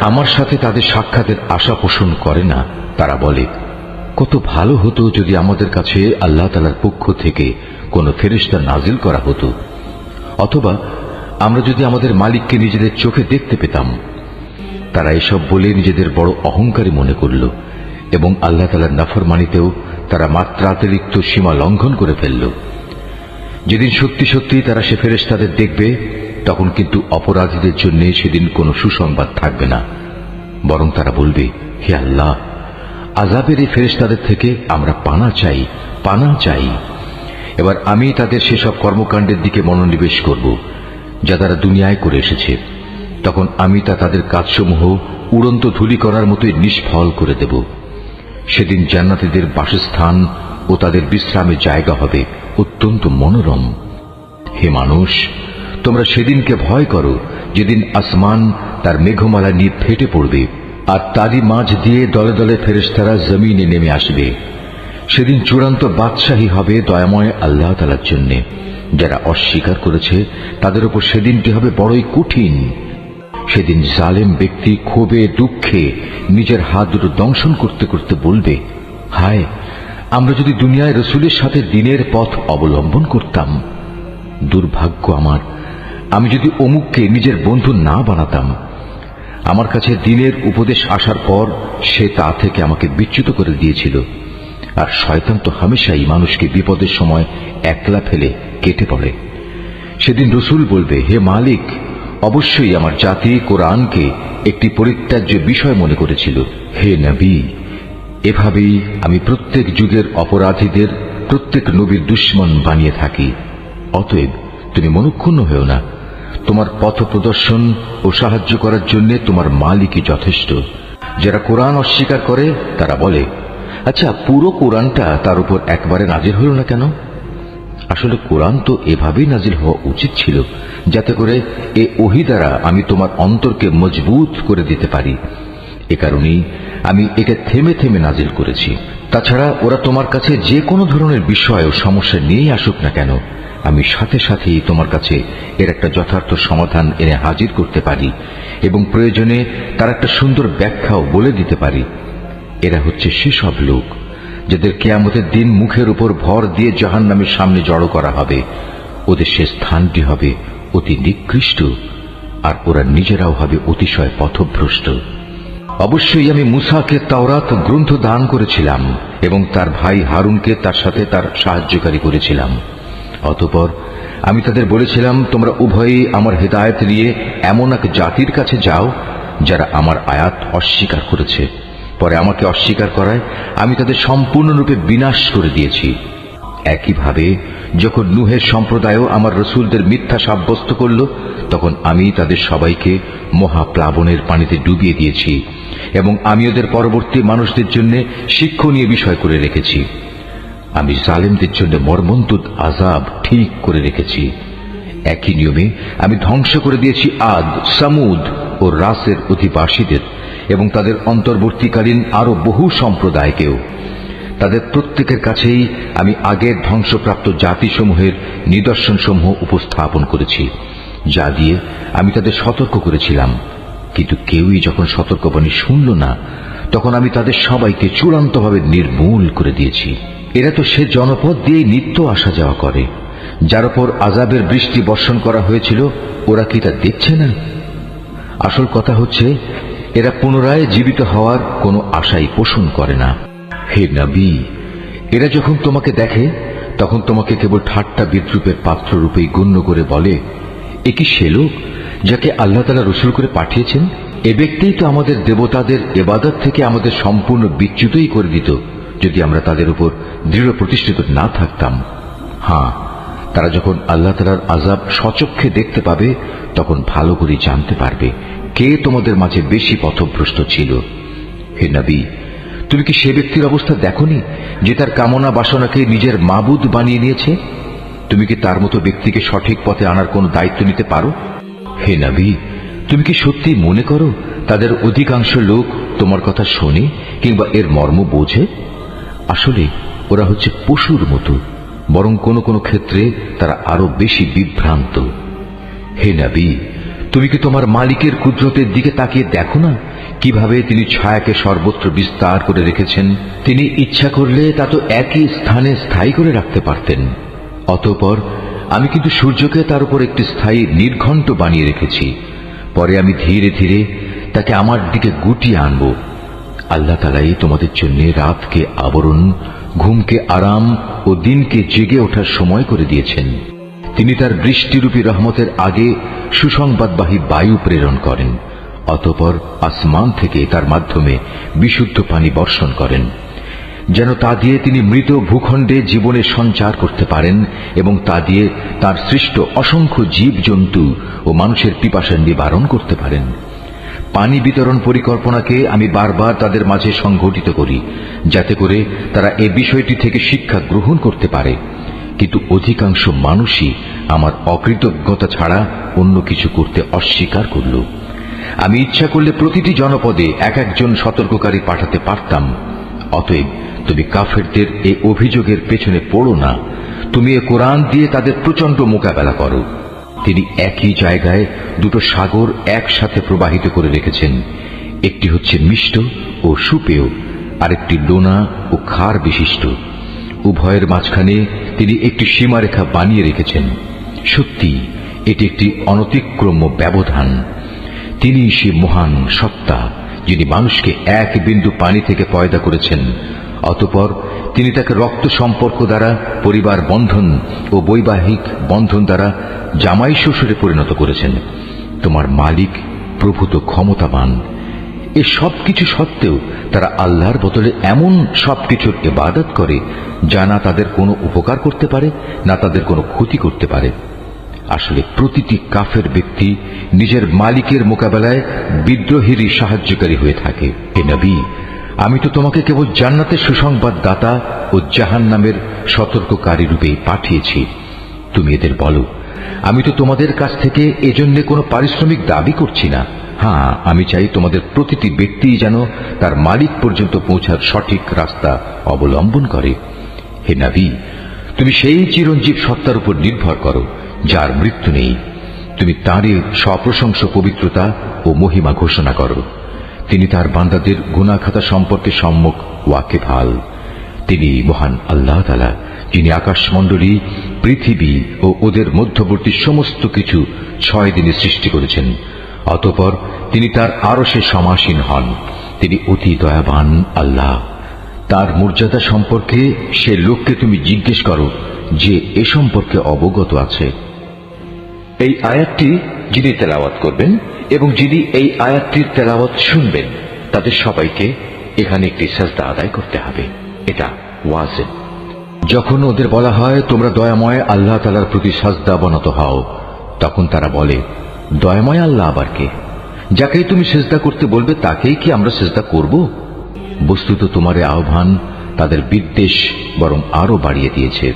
আমার সাথে তাদের সাক্ষাতের আশা পোষণ করে না, তারা বলে, কত ভালো হতো যদি আমাদের কাছে আল্লাহ তাআলার পক্ষ থেকে কোনো ফেরেশতা নাজিল করা হতো, অথবা আমরা যদি আমাদের মালিককে নিজেদের চোখে দেখতে পেতাম। তারা এসব বলে নিজেদের বড় অহংকারী মনে করল এবং আল্লাহ তাআলার নাফরমানিতেও তারা মাত্রাতিরিক্ত সীমা লঙ্ঘন করে ফেলল। যেদিন সত্যি সত্যি তারা সে ফেরেশতাদের দেখবে, তখন কিন্তু অপরাধীদের জন্য সেদিন কোনো সুসংবাদ থাকবে না, বরং তারা বলবে, হে আল্লাহ, আযাবের এই ফেরেশতাদের থেকে আমরা পানা চাই, পানা চাই। এবার আমি তাদের সেসব কর্মকাণ্ডের দিকে মনোনিবেশ করব যা তারা দুনিয়ায় করে এসেছে। তখন আমি তাদের কাজসমূহ উড়ন্ত ধূলিকণার মতোই নিষ্ফল করে দেব। সেদিন জান্নাতীদের বাসস্থান ও তাদের বিশ্রামের জায়গা হবে অত্যন্ত মনোরম। হে মানুষ, তোমরা সেদিনকে ভয় করো যেদিন আসমান তার মেঘমালা নিয়ে ফেটে পড়বে, আর তারই মাঝ দিয়ে দলে দলে ফেরেশতারা জমিনে নেমে আসবে। সেদিন চূড়ান্ত বাদশাহী হবে দয়াময় আল্লাহ তাআলার জন্য। যারা অস্বীকার করেছে তাদের উপর সেদিনটি হবে বড়ই কঠিন। সেদিন জালেম ব্যক্তি ক্ষোভে দুঃখে নিজের হাত দুটো দংশন করতে করতে বলবে, হায়, আমরা যদি দুনিয়ায় রসুলের সাথে দ্বীনের পথ অবলম্বন করতাম। দুর্ভাগ্য আমার, আমি যদি অমুককে নিজের বন্ধু না বানাতাম। আমার কাছে দ্বীনের উপদেশ আসার পর সে তা থেকে আমাকে বিচ্যুত করে দিয়েছিল। আর শয়তান তো হামেশাই মানুষকে বিপদের সময় একলা ফেলে কেটে পড়ে। সেদিন রসুল বলবে, হে মালিক, অবশ্যই আমার জাতি কোরআনকে একটি পরিত্যাজ্য বিষয় মনে করেছিল। হে নবী, এভাবেই আমি প্রত্যেক যুগের অপরাধীদের প্রত্যেক নবীর দুশমন বানিয়ে থাকি। অতএব তুমি মনক্ষুণ্ণ হও না। তোমার পথ প্রদর্শন ও সাহায্য করার জন্য তোমার মালিকই যথেষ্ট। যারা কোরআন অস্বীকার করে তারা বলে, আচ্ছা, পুরো কোরআনটা তার উপর একবারে নাজিল হল না কেন? আসলে কোরআন তো এভাবেই নাজিল হওয়া উচিত ছিল, যাতে করে এ ওহী দ্বারা আমি তোমার অন্তরকে মজবুত করে দিতে পারি। এ কারণেই আমি একে থেমে থেমে নাজিল করেছি। তাছাড়া ওরা তোমার কাছে যে কোনো ধরনের বিষয় ও সমস্যা নিয়েই আসুক না কেন, আমি সাথে সাথেই তোমার কাছে এর একটা যথার্থ সমাধান এনে হাজির করতে পারি এবং প্রয়োজনে তার একটা সুন্দর ব্যাখ্যাও বলে দিতে পারি। এরা হচ্ছে সেসব লোক যাদের কিয়ামতের দিন মুখের উপর ভর দিয়ে জাহান্নামের সামনে জড়ো করা হবে। ওদের সে স্থানটি হবে অতি নিকৃষ্ট, আর ওরা নিজেরাও হবে অতিশয় পথভ্রষ্ট। অবশ্যই আমি মূসাকে তাওরাত গ্রন্থ দান করেছিলাম এবং তার ভাই হারুনকে তার সাথে তার সাহায্যকারী করেছিলাম। অতঃপর আমি তাদের বলেছিলাম, তোমরা উভয়েই আমার হেদায়েত নিয়ে এমন এক জাতির কাছে যাও যারা আমার আয়াত অস্বীকার করেছে। পরে আমাকে অস্বীকার করায় আমি তাদের সম্পূর্ণরূপে বিনাশ করে দিয়েছি। একইভাবে যখন নূহের সম্প্রদায়ও আমার রসুলদের মিথ্যা সাব্যস্ত করল, তখন আমি তাদের সবাইকে মহাপ্লাবনের পানিতে ডুবিয়ে দিয়েছি এবং আমি ওদের পরবর্তী মানুষদের জন্য শিক্ষণীয় বিষয় করে রেখেছি। আমি জালেমদের জন্য মর্মন্তুদ আযাব ঠিক করে রেখেছি। একই নিয়মে আমি ধ্বংস করে দিয়েছি আদ, সামুদ ও রাসের অধিবাসীদের এবং তাদের অন্তর্বর্তীকালীন আরো বহু সম্প্রদায়কেও। তাদের প্রত্যেকের কাছেই আমি আগের ধ্বংসপ্রাপ্ত জাতিসমূহের নিদর্শনসমূহ উপস্থাপন করেছি, যা দিয়ে আমি তাদের সতর্ক করেছিলাম। কিন্তু কেউই যখন সতর্কবাণী শুনল না, তখন আমি তাদের সবাইকে চূড়ান্তভাবে নির্মূল করে দিয়েছি। এরা তো সে জনপদ দিয়ে নিত্য আসা যাওয়া করে, যার উপর আযাবের বৃষ্টি বর্ষণ করা হয়েছিল। ওরা কি তা দেখছে না? আসল কথা হচ্ছে, এরা পুনরায় জীবিত হওয়ার কোনো আশাই পোষণ করে না। হে নবী, এরা যখন তোমাকে দেখে তখন তোমাকে কেবল ঠাট্টা বিদ্রুপের পাত্র রূপেই গণ্য করে বলে, এ কি সে লোক যাকে আল্লাহ তাআলা রসুল করে পাঠিয়েছেন? এ ব্যক্তিই তো আমাদের দেবতাদের ইবাদত থেকে আমাদের সম্পূর্ণ বিচ্যুতই করে দিত যদি আমরা তাদের উপর দৃঢ় প্রতিষ্ঠিত না থাকতাম। হ্যাঁ, তারা যখন আল্লাহ তাআলার আযাব স্বচক্ষে দেখতে পাবে, তখন ভালো করে জানতে পারবে কে তোমাদের মাঝে বেশি পথভ্রষ্ট ছিল। হে নবী, তুমি কি সে ব্যক্তির অবস্থা দেখোনি যে তার কামনা বাসনাকে নিজের মাবুদ বানিয়ে নিয়েছে? তুমি কি তার মতো ব্যক্তিকে সঠিক পথে আনার কোন দায়িত্ব নিতে পারো? হে নবী, তুমি কি সত্যি মনে করো তাদের অধিকাংশ লোক তোমার কথা শোনে কিংবা এর মর্ম বোঝে? আসলে ওরা হচ্ছে পশুর মতো, বরং কোনো কোনো ক্ষেত্রে তারা আরো বেশি বিভ্রান্ত। হে নবী, তুমি কি তোমার মালিকের কুদরতের দিকে তাকিয়ে দেখো না কিভাবে তিনি ছায়াকে সর্বত্র বিস্তার করে রেখেছেন? তিনি ইচ্ছা করলে তা তো একই স্থানে স্থায়ী করে রাখতে পারতেন। অতঃপর আমি কিন্তু সূর্যকে তার উপর একটি স্থায়ী নির্ঘণ্ট বানিয়ে রেখেছি। পরে আমি ধীরে ধীরে তাকে আমার দিকে গুটিয়ে আনব। আল্লাহ তাআলাই তোমাদের জন্য রাতকে আবরণ, ঘুমকে আরাম ও দিনকে জেগে ওঠার সময় করে দিয়েছেন। তিনি তার বৃষ্টিরূপী রহমতের আগে সুসংবাদবাহী বায়ু প্রেরণ করেন, অতঃপর আসমান থেকে তার মাধ্যমে বিশুদ্ধ পানি বর্ষণ করেন, যেন তা দিয়ে তিনি মৃত ভূখণ্ডে জীবনের সঞ্চার করতে পারেন এবং তা দিয়ে তার সৃষ্ট অসংখ্য জীবজন্তু ও মানুষের পিপাসা নিবারণ করতে পারেন। পানি বিতরণ পরিকল্পনাকে আমি বারবার তাদের মাঝে সংঘটিত করি, যাতে করে তারা এ বিষয়টি থেকে শিক্ষা গ্রহণ করতে পারে। কিন্তু অধিকাংশ মানুষই আমার অকৃতজ্ঞতা ছাড়া অন্য কিছু করতে অস্বীকার করল। আমি ইচ্ছা করলে প্রতিটি জনপদে এক একজন সতর্ককারী পাঠাতে পারতাম। অতএব তুমি কাফেরদের এই অভিযোগের পেছনে পড়ো না। তুমি এ কোরআন দিয়ে তাদের প্রচন্ড মোকাবেলা করো। তিনি একই জায়গায় দুটো সাগর একসাথে প্রবাহিত করে রেখেছেন। একটি হচ্ছে মিষ্ট ও সুপেয়, আরেকটি লোনা ও ক্ষার বিশিষ্ট। উভয়ের মাঝখানে তিনি একটি সীমারেখা বানিয়ে রেখেছেন। সত্যি এটি একটি অনতিক্রম্য ব্যবধান। তিনি সে মহান সত্তা যিনি মানুষকে এক বিন্দু পানি থেকে পয়দা করেছেন, অতঃপর তিনি তাকে রক্ত সম্পর্ক দ্বারা পরিবার বন্ধন ও বৈবাহিক বন্ধন দ্বারা জামাই শ্বশুরে পরিণত করেছেন। তোমার মালিক প্রভূত ক্ষমতাবান। এ সবকিছু সত্ত্বেও তারা আল্লাহর বদলে এমন সবকিছুর ইবাদত করে যা না তাদের কোনো উপকার করতে পারে, না তাদের কোনো ক্ষতি করতে পারে। আসলে প্রতিটি কাফের ব্যক্তি নিজের মালিকের মোকাবেলায় বিদ্রোহেরই সাহায্যকারী হয়ে থাকে। হে নবী, আমি তো তোমাকে কেবল জান্নাতের সুসংবাদ দাতা ও জাহান্নামের সতর্ককারী রূপে পাঠিয়েছি। তুমি এদের বলো, আমি তো তোমাদের কাছ থেকে এজন্য কোনো পারিশ্রমিক দাবি করছি না। হ্যাঁ, আমি চাই তোমাদের প্রতিটি ব্যক্তি যেন তার মালিক পর্যন্ত পৌঁছার সঠিক রাস্তা অবলম্বন করে। হে নবী, তুমি সেই চিরঞ্জীব সত্তার উপর নির্ভর করো যার মৃত্যু নেই। তুমি তাঁরই সপ্রশংস পবিত্রতা ও মহিমা ঘোষণা করো। তিনি তার বান্দাদের গুনাহ খাতা সম্পর্কে সম্যক ওয়াকিবহাল। তিনি মহান আল্লাহ তাআলা, যিনি আকাশমণ্ডলী, পৃথিবী ও ওদের মধ্যবর্তী সমস্ত কিছু 6 দিনে সৃষ্টি করেছেন। অতঃপর তিনি তার আরশে সমাসীন হন। তিনি অতি দয়াবান আল্লাহ। তার মর্যাদা সম্পর্কে সে লোককে তুমি জিজ্ঞেস করো যে এ সম্পর্কে অবগত আছে। এই আয়াতটি যিনি তেলাওয়াত করবেন এবং যিনি এই আয়াতটির তেলাওয়াত শুনবেন, তাদের সবাইকে এখানে একটি সাজদা আদায় করতে হবে। এটা ওয়াজিব। যখন ওদের বলা হয় তোমরা দয়াময় আল্লাহ তাআলার প্রতি সাজদা বনত হও, তখন তারা বলে, দয়াময় আল্লাহ আবার কে? যাকেই তুমি সিজদা করতে বলবে তাকেই কি আমরা সিজদা করব? বস্তুত তোমার আহ্বান তাদের বিদ্বেষ বরং আরো বাড়িয়ে দিয়েছে।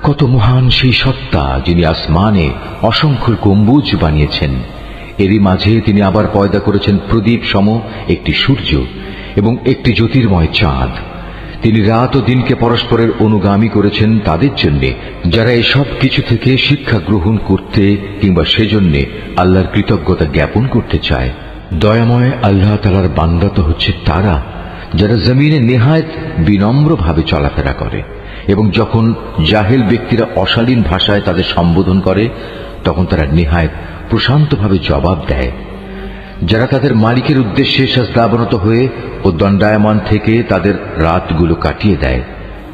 কত মহান সেই সত্তা যিনি আসমানে অসংখ্য গম্বুজ বানিয়েছেন। এরই মাঝে তিনি আবার পয়দা করেছেন প্রদীপ সম একটি সূর্য এবং একটি জ্যোতির্ময় চাঁদ। তিনি রাত ও দিনকে পরস্পরের অনুগামী করেছেন তাদের জন্য যারা এসব কিছু থেকে শিক্ষা গ্রহণ করতে কিংবা সেজন্য আল্লাহর কৃতজ্ঞতা জ্ঞাপন করতে চায়। দয়াময় আল্লাহ তাআলার বান্দা তো হচ্ছে তারা যারা জমিনে নেহায়েত বিনম্রভাবে চলাফেরা করে এবং যখন জাহেল ব্যক্তিরা অশালীন ভাষায় তাদের সম্বোধন করে তখন তারা নেহায়েত প্রশান্তভাবে জবাব দেয়। যারা তাদের মালিকের উদ্দেশ্যে সাজদাবনত হয়ে ও দণ্ডায়মান থেকে তাদের রাতগুলো কাটিয়ে দেয়।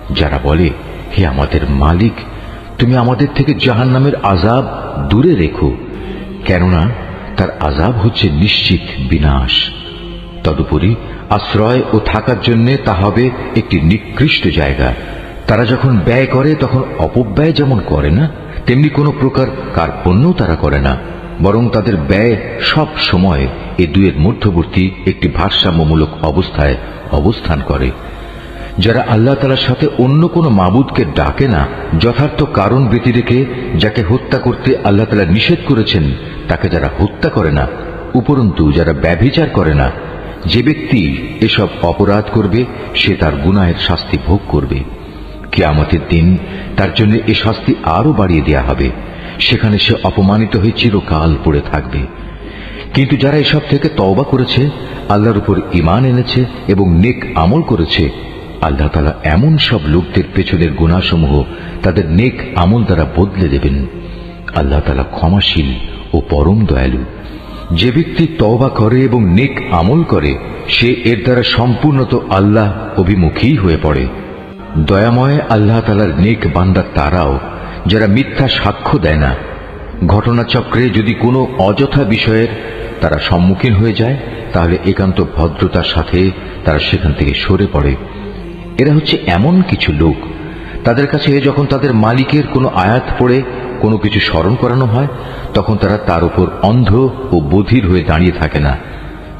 যারা বলে, হে আমাদের মালিক, তুমি আমাদের থেকে জাহান্নামের আযাব দূরে রেখো, কেননা তার আযাব হচ্ছে নিশ্চিত বিনাশ। তদুপরি আশ্রয় ও থাকার জন্য তা হবে একটি নিকৃষ্ট জায়গা। তারা যখন ব্যয় করে তখন অপব্যয় যেমন করে না, তেমনি কোনো প্রকার কার্পণ্যও তারা করে না, বরং তাদের ব্যয় সব সময় এ দুয়ের মধ্যবর্তী একটি ভারসাম্যমূলক অবস্থায় অবস্থান করে। যারা আল্লাহ তাআলার সাথে অন্য কোনো মাবুদকে ডাকে না, যথার্থ কারণ ব্যতিরেকে যাকে হত্যা করতে আল্লাহ তাআলা নিষেধ করেছেন তাকে যারা হত্যা করে না, উপরন্তু যারা ব্যভিচার করে না, যে ব্যক্তি এসব অপরাধ করবে সে তার গুনাহের শাস্তি ভোগ করবে। কিয়ামতের দিন তার জন্য এ শাস্তি আরো বাড়িয়ে দেয়া হবে। সেখানে সে অপমানিত হয়ে চিরকাল পড়ে থাকবে। কিন্তু যারা এসব থেকে তওবা করেছে, আল্লাহর উপর ঈমান এনেছে এবং নেক আমল করেছে, আল্লাহ তাআলা এমন সব লোকদের পেছনের গুনাহসমূহ তাদের নেক আমল দ্বারা বদলে দেবেন। আল্লাহ তাআলা ক্ষমাশীল ও পরম দয়ালু। যে ব্যক্তি তওবা করে এবং নেক আমল করে, সে এর দ্বারা সম্পূর্ণত আল্লাহ অভিমুখী হয়ে পড়ে। দয়াময় আল্লাহ তাআলার নেক বান্দা তারাও যারা মিথ্যা সাক্ষ্য দেয় না। ঘটনাচক্রে যদি কোনো অযথা বিষয়ের তারা সম্মুখীন হয়ে যায়, তাহলে একান্ত ভদ্রতার সাথে তারা সেখান থেকে সরে পড়ে। এরা হচ্ছে এমন কিছু লোক, তাদের কাছে যখন তাদের মালিকের কোনো আয়াত পড়ে কোনো কিছু স্মরণ করানো হয়, তখন তারা তার উপর অন্ধ ও বধির হয়ে দাঁড়িয়ে থাকে না।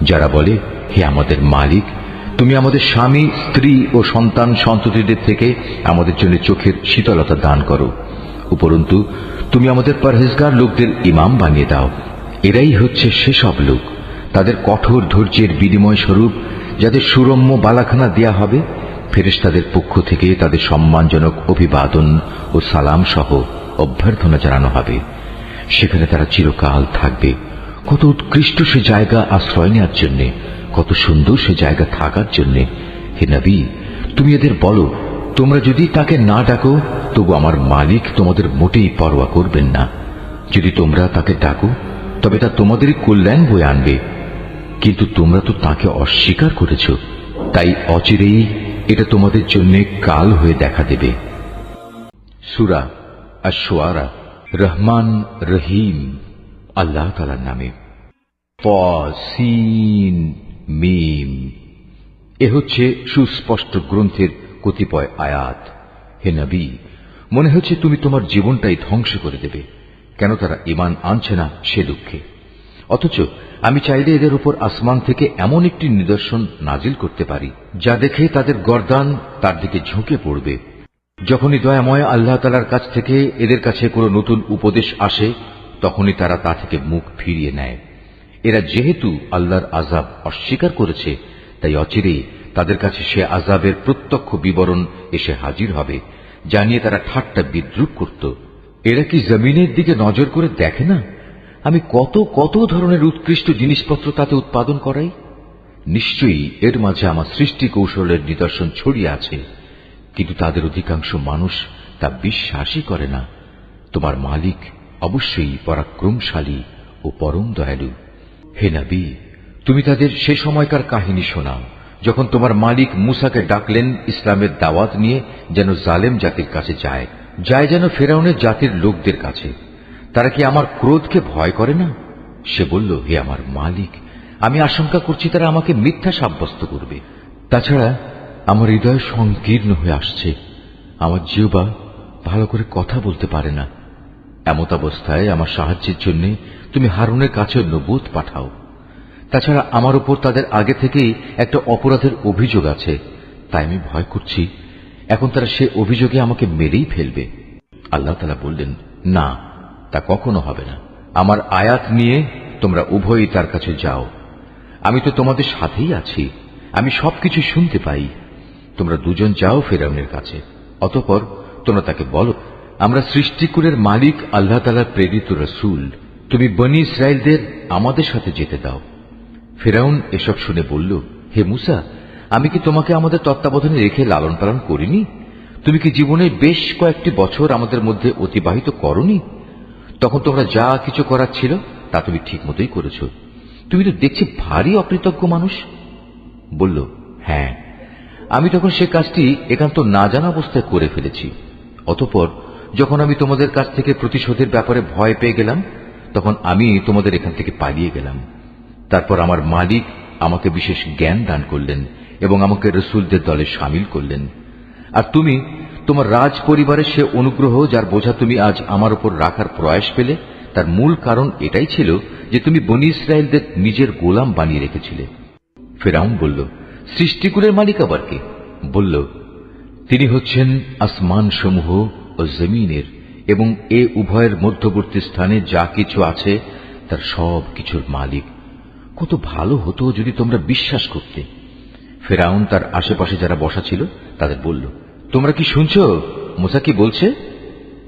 যারা বলে, হে আমাদের মালিক, তুমি আমাদের স্বামী, স্ত্রী ও সন্তান সন্ততিদের থেকে আমাদের জন্য চোখের শীতলতা দান করো, উপরন্তু তুমি আমাদের পরহেজগার লোকদের ইমাম বানিয়ে দাও। এরাই হচ্ছে সেসব লোক, তাদের কঠোর ধৈর্যের বিনিময় স্বরূপ যাদের সুরম্য বালাখানা দেয়া হবে, ফেরেশতাদের পক্ষ থেকে তাদের সম্মানজনক অভিবাদন ও সালাম সহ অভ্যর্থনা জানানো হবে। সেখানে তারা চিরকাল থাকবে। কত উৎকৃষ্ট সে জায়গা আশ্রয় নেওয়ার জন্যে, কত সুন্দর সে জায়গা থাকার জন্যে। হে নবী, তুমি এদের বলো, তোমরা যদি তাকে না ডাকো, তবু আমার মালিক তোমাদের মোটেই পরোয়া করবেন না। যদি তোমরা তাকে ডাকো, তবে তা তোমাদেরই কল্যাণ বয়ে আনবে। কিন্তু তোমরা তো তাকে অস্বীকার করেছ, তাই অচিরেই এটা তোমাদের জন্য কাল হয়ে দেখা দেবে। সূরা আশ-শুআরা। রহমান রহিম আল্লাহ তাআলার নামে। সিন মিম। এ হচ্ছে সুস্পষ্ট গ্রন্থের কতিপয় আয়াত। হে নবী, মনে হচ্ছে তুমি তোমার জীবনটাই ধ্বংস করে দেবে, কেন তারা ঈমান আনছে না সে দুঃখে। অথচ আমি চাইলে এদের উপর আসমান থেকে এমন একটি নিদর্শন নাজিল করতে পারি, যা দেখে তাদের গর্দান তার দিকে ঝুঁকে পড়বে। যখনই দয়াময় আল্লাহ তাআলার কাছ থেকে এদের কাছে কোনো নতুন উপদেশ আসে, তখনই তারা তা থেকে মুখ ফিরিয়ে নেয়। এরা যেহেতু আল্লাহর আযাব অস্বীকার করেছে, তাই অচিরেই তাদের কাছে সে আযাবের প্রত্যক্ষ বিবরণ এসে হাজির হবে, যা নিয়ে তারা ঠাট্টা বিদ্রূপ করত। এরা কি জমিনের দিকে নজর করে দেখে না আমি কত কত ধরনের উৎকৃষ্ট জিনিসপত্র তাতে উৎপাদন করাই? নিশ্চয়ই এর মাঝে আমার সৃষ্টি কৌশলের নিদর্শন ছড়িয়ে আছে, কিন্তু তাদের অধিকাংশ মানুষ তা বিশ্বাসই করে না। তোমার মালিক অবশ্যই পরাক্রমশালী ও পরম দয়ালু। হে নবী, তুমি তাদের সে সময়কার কাহিনী শোনাও, যখন তোমার মালিক মূসাকে ডাকলেন ইসলামের দাওয়াত নিয়ে, যেন জালেম জাতির কাছে যায় যেন ফেরাউনের জাতির লোকদের কাছে। তারা কি আমার ক্রোধকে ভয় করে না? সে বলল, হে আমার মালিক, আমি আশঙ্কা করছি তারা আমাকে মিথ্যা সাব্যস্ত করবে। তাছাড়া আমার হৃদয় সংকীর্ণ হয়ে আসছে, আমার জিহ্বা ভালো করে কথা বলতে পারে না। এমত অবস্থায় আমার সাহায্যের জন্য তুমি হারুনের কাছে নবুত পাঠাও। তাছাড়া আমার উপর তাদের আগে থেকেই একটা অপরাধের অভিযোগ আছে, তাই আমি ভয় করছি এখন তারা সে অভিযোগে আমাকে মেরেই ফেলবে। আল্লাহ তাআলা বললেন, না, তা কখনো হবে না। আমার আয়াত নিয়ে তোমরা উভয়ই তার কাছে যাও, আমি তো তোমাদের সাথেই আছি, আমি সবকিছু শুনতে পাই। তোমরা দুজন যাও ফেরাউনের কাছে, অতঃপর তোমরা তাকে বলো, আমরা সৃষ্টিকুলের মালিক আল্লাহ তাআলার প্রেরিত রাসূল, তুমি বনী ইসরায়েলদের আমাদের সাথে যেতে দাও। ফেরাউন এসব শুনে বলল, হে মূসা, আমি কি তোমাকে আমাদের তত্ত্বাবধানে রেখে লালন পালন করিনি? তুমি কি জীবনে বেশ কয়েকটি বছর আমাদের মধ্যে অতিবাহিত করনি? তখন তোমরা যা কিছু করার ছিল তা তুমি ঠিক মতোই করেছ। তুমি তো দেখছি ভারী অকৃতজ্ঞ মানুষ। বলল, হ্যাঁ, আমি তখন সে কাজটি একান্ত না জানা অবস্থায় করে ফেলেছি। অতঃপর যখন আমি তোমাদের কাছ থেকে প্রতিশোধের ব্যাপারে ভয় পেয়ে গেলাম, তখন আমি তোমাদের এখান থেকে পালিয়ে গেলাম। তারপর আমার মালিক আমাকে বিশেষ জ্ঞান দান করলেন এবং আমাকে রসুলদের দলে সামিল করলেন। আর তুমি তোমার রাজ পরিবারের সে অনুগ্রহ, যার বোঝা তুমি আজ আমার উপর রাখার প্রয়াস পেলে, তার মূল কারণ এটাই ছিল যে তুমি বনী ইসরায়েলদের নিজের গোলাম বানিয়ে রেখেছিলে। ফেরাউন বলল, সৃষ্টিকুলের মালিক আবার কে? বলল, তিনি হচ্ছেন আসমান সমূহ ও জমিনের এবং এ উভয়ের মধ্যবর্তী স্থানে যা কিছু আছে তার সব কিছুর মালিক। কত ভালো হতো যদি তোমরা বিশ্বাস করতে। ফেরাউন তার আশেপাশে যারা বসা ছিল তাদের বলল, তোমরা কি শুনছ মূসা কি বলছে?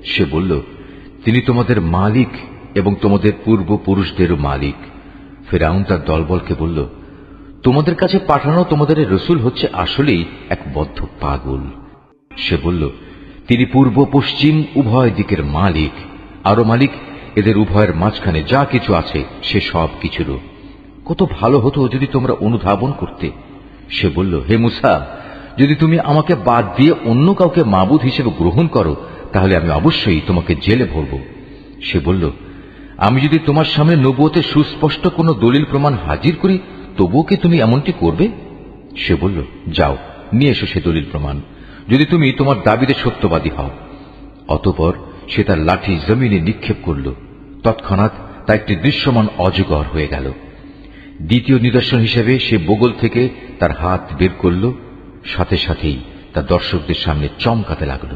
সে বলল, তিনি তোমাদের মালিক এবং তোমাদের পূর্বপুরুষদেরও মালিক। ফিরআউন তার দলবলকে বলল, তোমাদের কাছে পাঠানো তোমাদের রসুল হচ্ছে আসলেই এক বদ্ধ পাগল। সে বলল, তিনি পূর্ব পশ্চিম উভয় দিকের মালিক, আরো মালিক এদের উভয়ের মাঝখানে যা কিছু আছে সে সব কিছুরও। কত ভালো হতো যদি তোমরা অনুধাবন করতে। সে বলল, হে মুসা, যদি তুমি আমাকে বাদ দিয়ে অন্য কাউকে মাবুদ হিসেবে গ্রহণ করো তাহলে আমি অবশ্যই তোমাকে জেলে ভরব। সে বলল, আমি যদি তোমার সামনে নবুয়তের সুস্পষ্ট কোনো দলিল প্রমাণ হাজির করি তবুও কি তুমি এমনটি করবে? সে বলল, যাও নিয়ে এসো সে দলিল প্রমাণ, যদি তুমি তোমার দাবিতে সত্যবাদী হও। অতঃপর সে তার লাঠি জমিনে নিক্ষেপ করল। তৎক্ষণাৎ তা একটি দৃশ্যমান অজগর হয়ে গেল। দ্বিতীয় নিদর্শন হিসেবে সে বগল থেকে তার হাত বের করল, সাথে সাথেই তা দর্শকদের সামনে চমকাতে লাগল।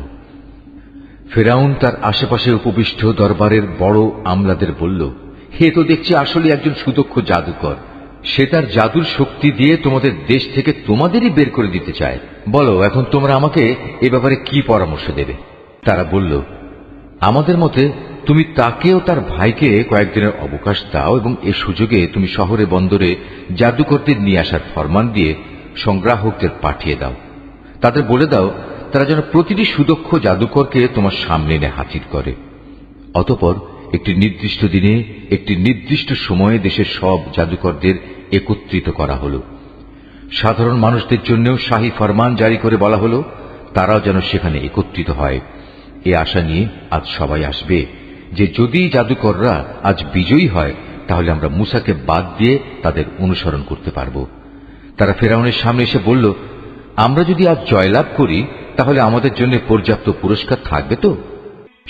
ফিরআউন তার আশেপাশে উপবিষ্ট দরবারের বড় আমলাদের বলল, হে তো দেখছি আসলে একজন সুদক্ষ জাদুকর। সে তার জাদুর শক্তি দিয়ে তোমাদের দেশ থেকে তোমাদেরই বের করে দিতে চায়। বলো, এখন তোমরা আমাকে এ ব্যাপারে কি পরামর্শ দেবে? তারা বলল, আমাদের মতে তুমি তাকেও তার ভাইকে কয়েকদিনের অবকাশ দাও এবং এ সুযোগে তুমি শহরে বন্দরে জাদুকরদের নিয়ে আসার ফরমান দিয়ে সংগ্রাহকদের পাঠিয়ে দাও। তাদের বলে দাও তারা যেন প্রতিটি সুদক্ষ জাদুকরকে তোমার সামনে এনে হাজির করে। অতঃপর একটি নির্দিষ্ট দিনে একটি নির্দিষ্ট সময়ে দেশের সব জাদুকরদের একত্রিত করা হল। সাধারণ মানুষদের জন্যও শাহী ফরমান জারি করে বলা হল তারাও যেন সেখানে একত্রিত হয়। এ আশা নিয়ে আজ সবাই আসবে যে যদি জাদুকররা আজ বিজয়ী হয় তাহলে আমরা মুসাকে বাদ দিয়ে তাদের অনুসরণ করতে পারব। তারা ফিরআউনের সামনে এসে বলল, আমরা যদি আজ জয়লাভ করি তাহলে আমাদের জন্য পর্যাপ্ত পুরস্কার থাকবে তো?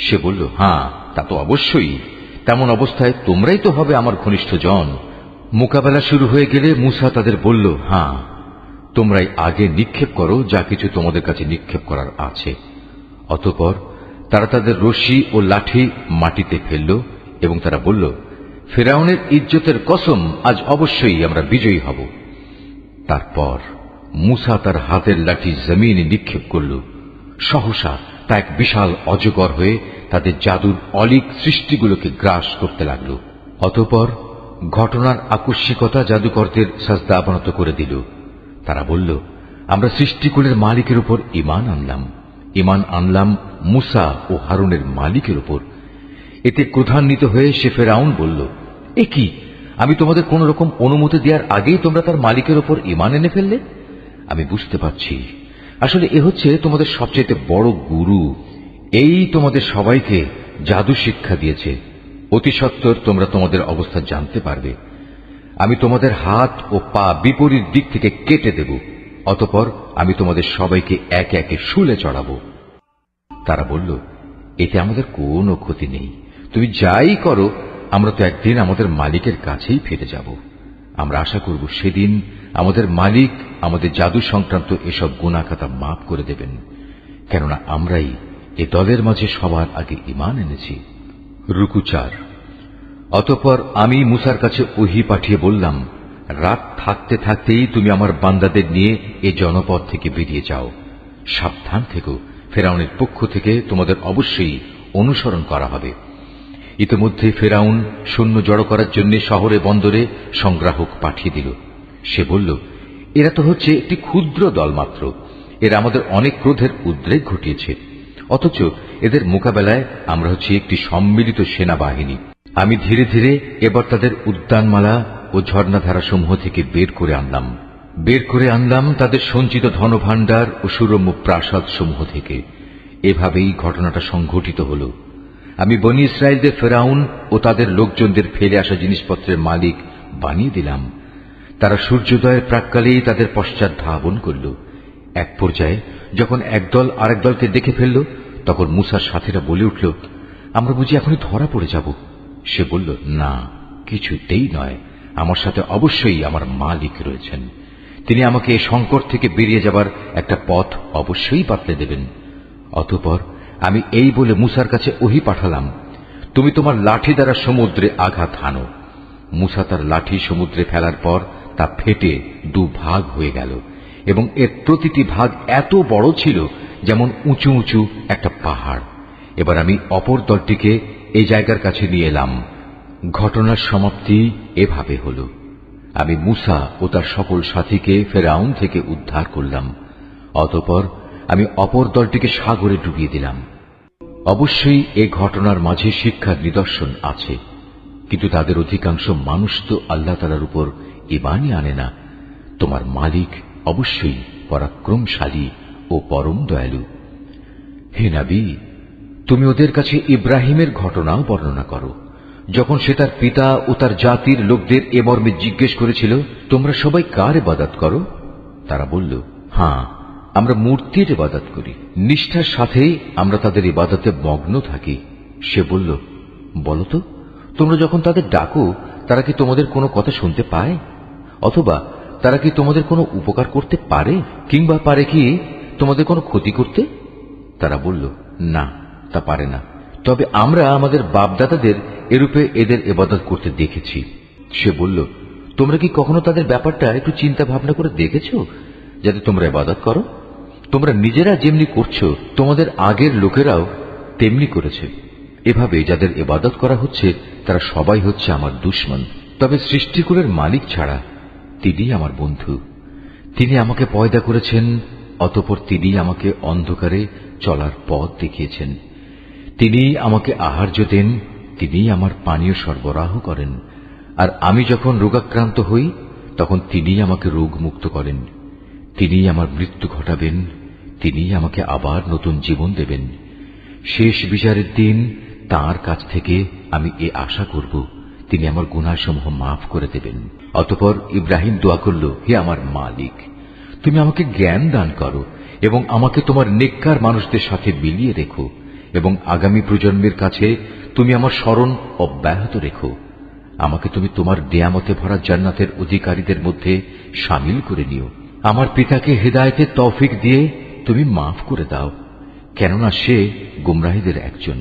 সে বলল, হ্যাঁ, তা তো অবশ্যই। তেমন অবস্থায় তোমরাই তো হবে আমার ঘনিষ্ঠ জন। মোকাবেলা শুরু হয়ে গেলে মুসা তাদের বলল, হ্যাঁ, তোমরাই আগে নিক্ষেপ করো যা কিছু তোমাদের কাছে নিক্ষেপ করার আছে। অতঃপর তারা তাদের রশি ও লাঠি মাটিতে ফেলল এবং তারা বলল, ফিরআউনের ইজ্জতের কসম, আজ অবশ্যই আমরা বিজয়ী হব। তারপর মুসা তার হাতের লাঠি জমিনে নিক্ষেপ করল। সহসা তা এক বিশাল অজগর হয়ে তাদের জাদুর অলীক সৃষ্টিগুলোকে গ্রাস করতে লাগল। অতঃপর ঘটনার আকস্মিকতা জাদুকরদের সাজদা অবনত করে দিল। তারা বলল, আমরা সৃষ্টিকুলের মালিকের উপর ঈমান আনলাম মুসা ও হারুনের মালিকের উপর। এতে ক্রোধান্বিত হয়ে সে ফিরআউন বলল, এ কি, আমি তোমাদের কোন রকম অনুমতি দেওয়ার আগেই তোমরা তার মালিকের উপর ঈমান এনে ফেললে? আমি বুঝতে পারছি আসলে এ হচ্ছে তোমাদের সবচেয়ে বড় গুরু। এই তোমাদের সবাইকে জাদু শিক্ষা দিয়েছে। অতি সত্বর তোমরা তোমাদের অবস্থা জানতে পারবে। আমি তোমাদের হাত ও পা বিপরীত দিক থেকে কেটে দেব। অতঃপর আমি তোমাদের সবাইকে একে একে শুলে চড়াবো। তারা বলল, এতে আমাদের কোনো ক্ষতি নেই। তুমি যাই করো, আমরা তো একদিন আমাদের মালিকের কাছেই ফিরে যাব। আমরা আশা করব সেদিন আমাদের মালিক আমাদের জাদু সংক্রান্ত এসব গুনাহখাতা মাফ করে দেবেন, কেননা আমরাই এ দলের মাঝে সবার আগে ঈমান এনেছি। রুকু 4। অতঃপর আমি মুসার কাছে ওহী পাঠিয়ে বললাম, রাত থাকতে থাকতেই তুমি আমার বান্দাদের নিয়ে এ জনপদ থেকে বেরিয়ে যাও। সাবধান থেকো, ফিরআউনের পক্ষ থেকে তোমাদের অবশ্যই অনুসরণ করা হবে। ইতিমধ্যে ফিরআউন সৈন্য জড়ো করার জন্য শহরে বন্দরে সংগ্রাহক পাঠিয়ে দিল। সে বলল, এরা তো হচ্ছে একটি ক্ষুদ্র দল মাত্র। এরা আমাদের অনেক ক্রোধের উদ্রেক ঘটিয়েছে, অথচ এদের মোকাবেলায় আমরা হচ্ছে একটি সম্মিলিত সেনাবাহিনী। আমি ধীরে ধীরে এবার তাদের উদ্যানমালা ও ঝর্ণাধারা সমূহ থেকে বের করে আনলাম তাদের সঞ্চিত ধনভাণ্ডার ও সুরম্য প্রাসাদ সমূহ থেকে। এভাবেই ঘটনাটা সংঘটিত হল। আমি বনী ইসরায়েলদের ফিরআউন ও তাদের লোকজনদের ফেলে আসা জিনিসপত্রের মালিক বানিয়ে দিলাম। তারা সূর্যোদয়ের প্রাক্কালেই তাদের পশ্চাৎ ধাবন করল। এক পর্যায়ে যখন একদল আরেক দলকে দেখে ফেলল, তখন মুসার সাথীরা বলে উঠল, আমরা বুঝি এখনই ধরা পড়ে যাব। সে বলল, না, কিছুতেই নয়। আমার সাথে অবশ্যই আমার মালিক রয়েছেন। তিনি আমাকে এই সংকট থেকে বেরিয়ে যাবার একটা পথ অবশ্যই বাতলে দেবেন। অতঃপর আমি এই বলে মুসার কাছে ওহী পাঠালাম, তুমি তোমার লাঠি দ্বারা সমুদ্রে আঘাত হানো। মুসা তার লাঠি সমুদ্রে ফেলার পর তা ফেটে দুভাগ হয়ে গেল এবং এর প্রতিটি ভাগ এত বড় ছিল যেমন উঁচু উঁচু একটা পাহাড়। এবার আমি অপর দলটিকে এই জায়গার কাছে নিয়ে এলাম। ঘটনার সমাপ্তি এভাবে হল। আমি মূসা ও তার সকল সাথীকে ফেরাউন থেকে উদ্ধার করলাম। অতঃপর আমি অপর দলটিকে সাগরে ডুবিয়ে দিলাম। অবশ্যই এ ঘটনার মাঝে শিক্ষার নিদর্শন আছে, কিন্তু তাদের অধিকাংশ মানুষ তো আল্লাহ তাআলার উপর ঈমানই আনে না। তোমার মালিক অবশ্যই পরাক্রমশালী ও পরম দয়ালু। হে নবী, তুমি ওদের কাছে ইব্রাহিমের ঘটনাও বর্ণনা করো, যখন সে তার পিতা ও তার জাতির লোকদের এ মর্মে জিজ্ঞেস করেছিল, তোমরা সবাই কার ইবাদত করো? তারা বলল, হ্যাঁ, আমরা মূর্তির ইবাদত করি। নিষ্ঠার সাথেই আমরা তাদের ইবাদতে মগ্ন থাকি। সে বলল, বলতো, তোমরা যখন তাদের ডাকো, তারা কি তোমাদের কোনো কথা শুনতে পায়? অথবা তারা কি তোমাদের কোনো উপকার করতে পারে, কিংবা পারে কি তোমাদের কোনো ক্ষতি করতে? তারা বলল, না, তা পারে না, তবে আমরা আমাদের বাপদাদাদের এরূপে এদের ইবাদত করতে দেখেছি। সে বলল, তোমরা কি কখনো তাদের ব্যাপারটা একটু চিন্তা ভাবনা করে দেখেছ, যাতে তোমরা ইবাদত করো? তোমরা নিজেরা যেমনি করছো, তোমাদের আগের লোকেরাও তেমনি করেছে। এভাবে যাদের ইবাদত করা হচ্ছে, তারা সবাই হচ্ছে আমার দুশমন। তবে সৃষ্টিকুলের মালিক ছাড়া তিনি আমার বন্ধু। তিনি আমাকে পয়দা করেছেন, অতঃপর তিনি আমাকে অন্ধকারে চলার পথ দেখিয়েছেন। তিনি আমাকে আহার্য দেন, তিনি আমার পানীয় সরবরাহ করেন। আর আমি যখন রোগাক্রান্ত হই, তখন তিনি আমাকে রোগ মুক্ত করেন। তিনি আমার মৃত্যু ঘটাবেন, তিনি আমাকে আবার নতুন জীবন দেবেন। শেষ বিচারের দিন তাঁর কাছ থেকে আমি এ আশা করব, তিনি আমার গুনাহসমূহ মাফ করে দেবেন। অতঃপর ইব্রাহিম দোয়া করল, হে আমার মালিক, তুমি আমাকে জ্ঞান দান করো এবং আমাকে তোমার নেককার মানুষদের সাথে মিলিয়ে রেখো, এবং আগামী প্রজন্মের কাছে তুমি আমার স্মরণ অব্যাহত রেখো। আমাকে তুমি তোমার নিয়ামতে ভরা জান্নাতের অধিকারীদের মধ্যে শামিল করে নিও। আমার পিতাকে হেদায়েতের তৌফিক দিয়ে তুমি মাফ করে দাও, কেননা সে গুমরাহীদের একজন।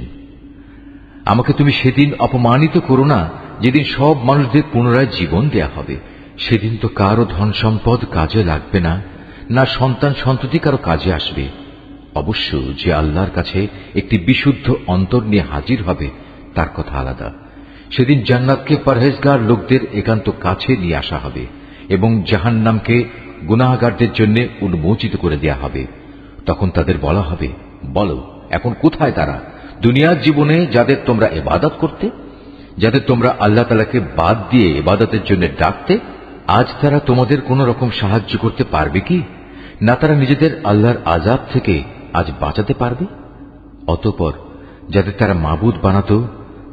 আমাকে তুমি সেদিন অপমানিত করো না, যেদিন সব মানুষদের পুনরায় জীবন দেয়া হবে। সেদিন তো কারো ধন সম্পদ কাজে লাগবে না, না সন্তান সন্ততি কারো কাজে আসবে। অবশ্য যে আল্লাহর কাছে একটি বিশুদ্ধ অন্তর নিয়ে হাজির হবে, তার কথা আলাদা। সেদিন জান্নাতকে পরহেজগার লোকদের একান্ত কাছে নিয়ে আসা হবে এবং জাহান্নামকে গুনাহগারদের জন্য উন্মোচিত করে দেয়া হবে। তখন তাদের বলা হবে, বলো, এখন কোথায় তারা? দুনিয়ার জীবনে যাদের তোমরা ইবাদত করতে, যাদের তোমরা আল্লাহ তাআলাকে বাদ দিয়ে ইবাদতের জন্য ডাকতে, আজ তারা তোমাদের কোন রকম সাহায্য করতে পারবে কি? না তারা নিজেদের আল্লাহর আযাব থেকে আজ বাঁচাতে পারবে? অতঃপর যাদের তারা মাবুদ বানাতো,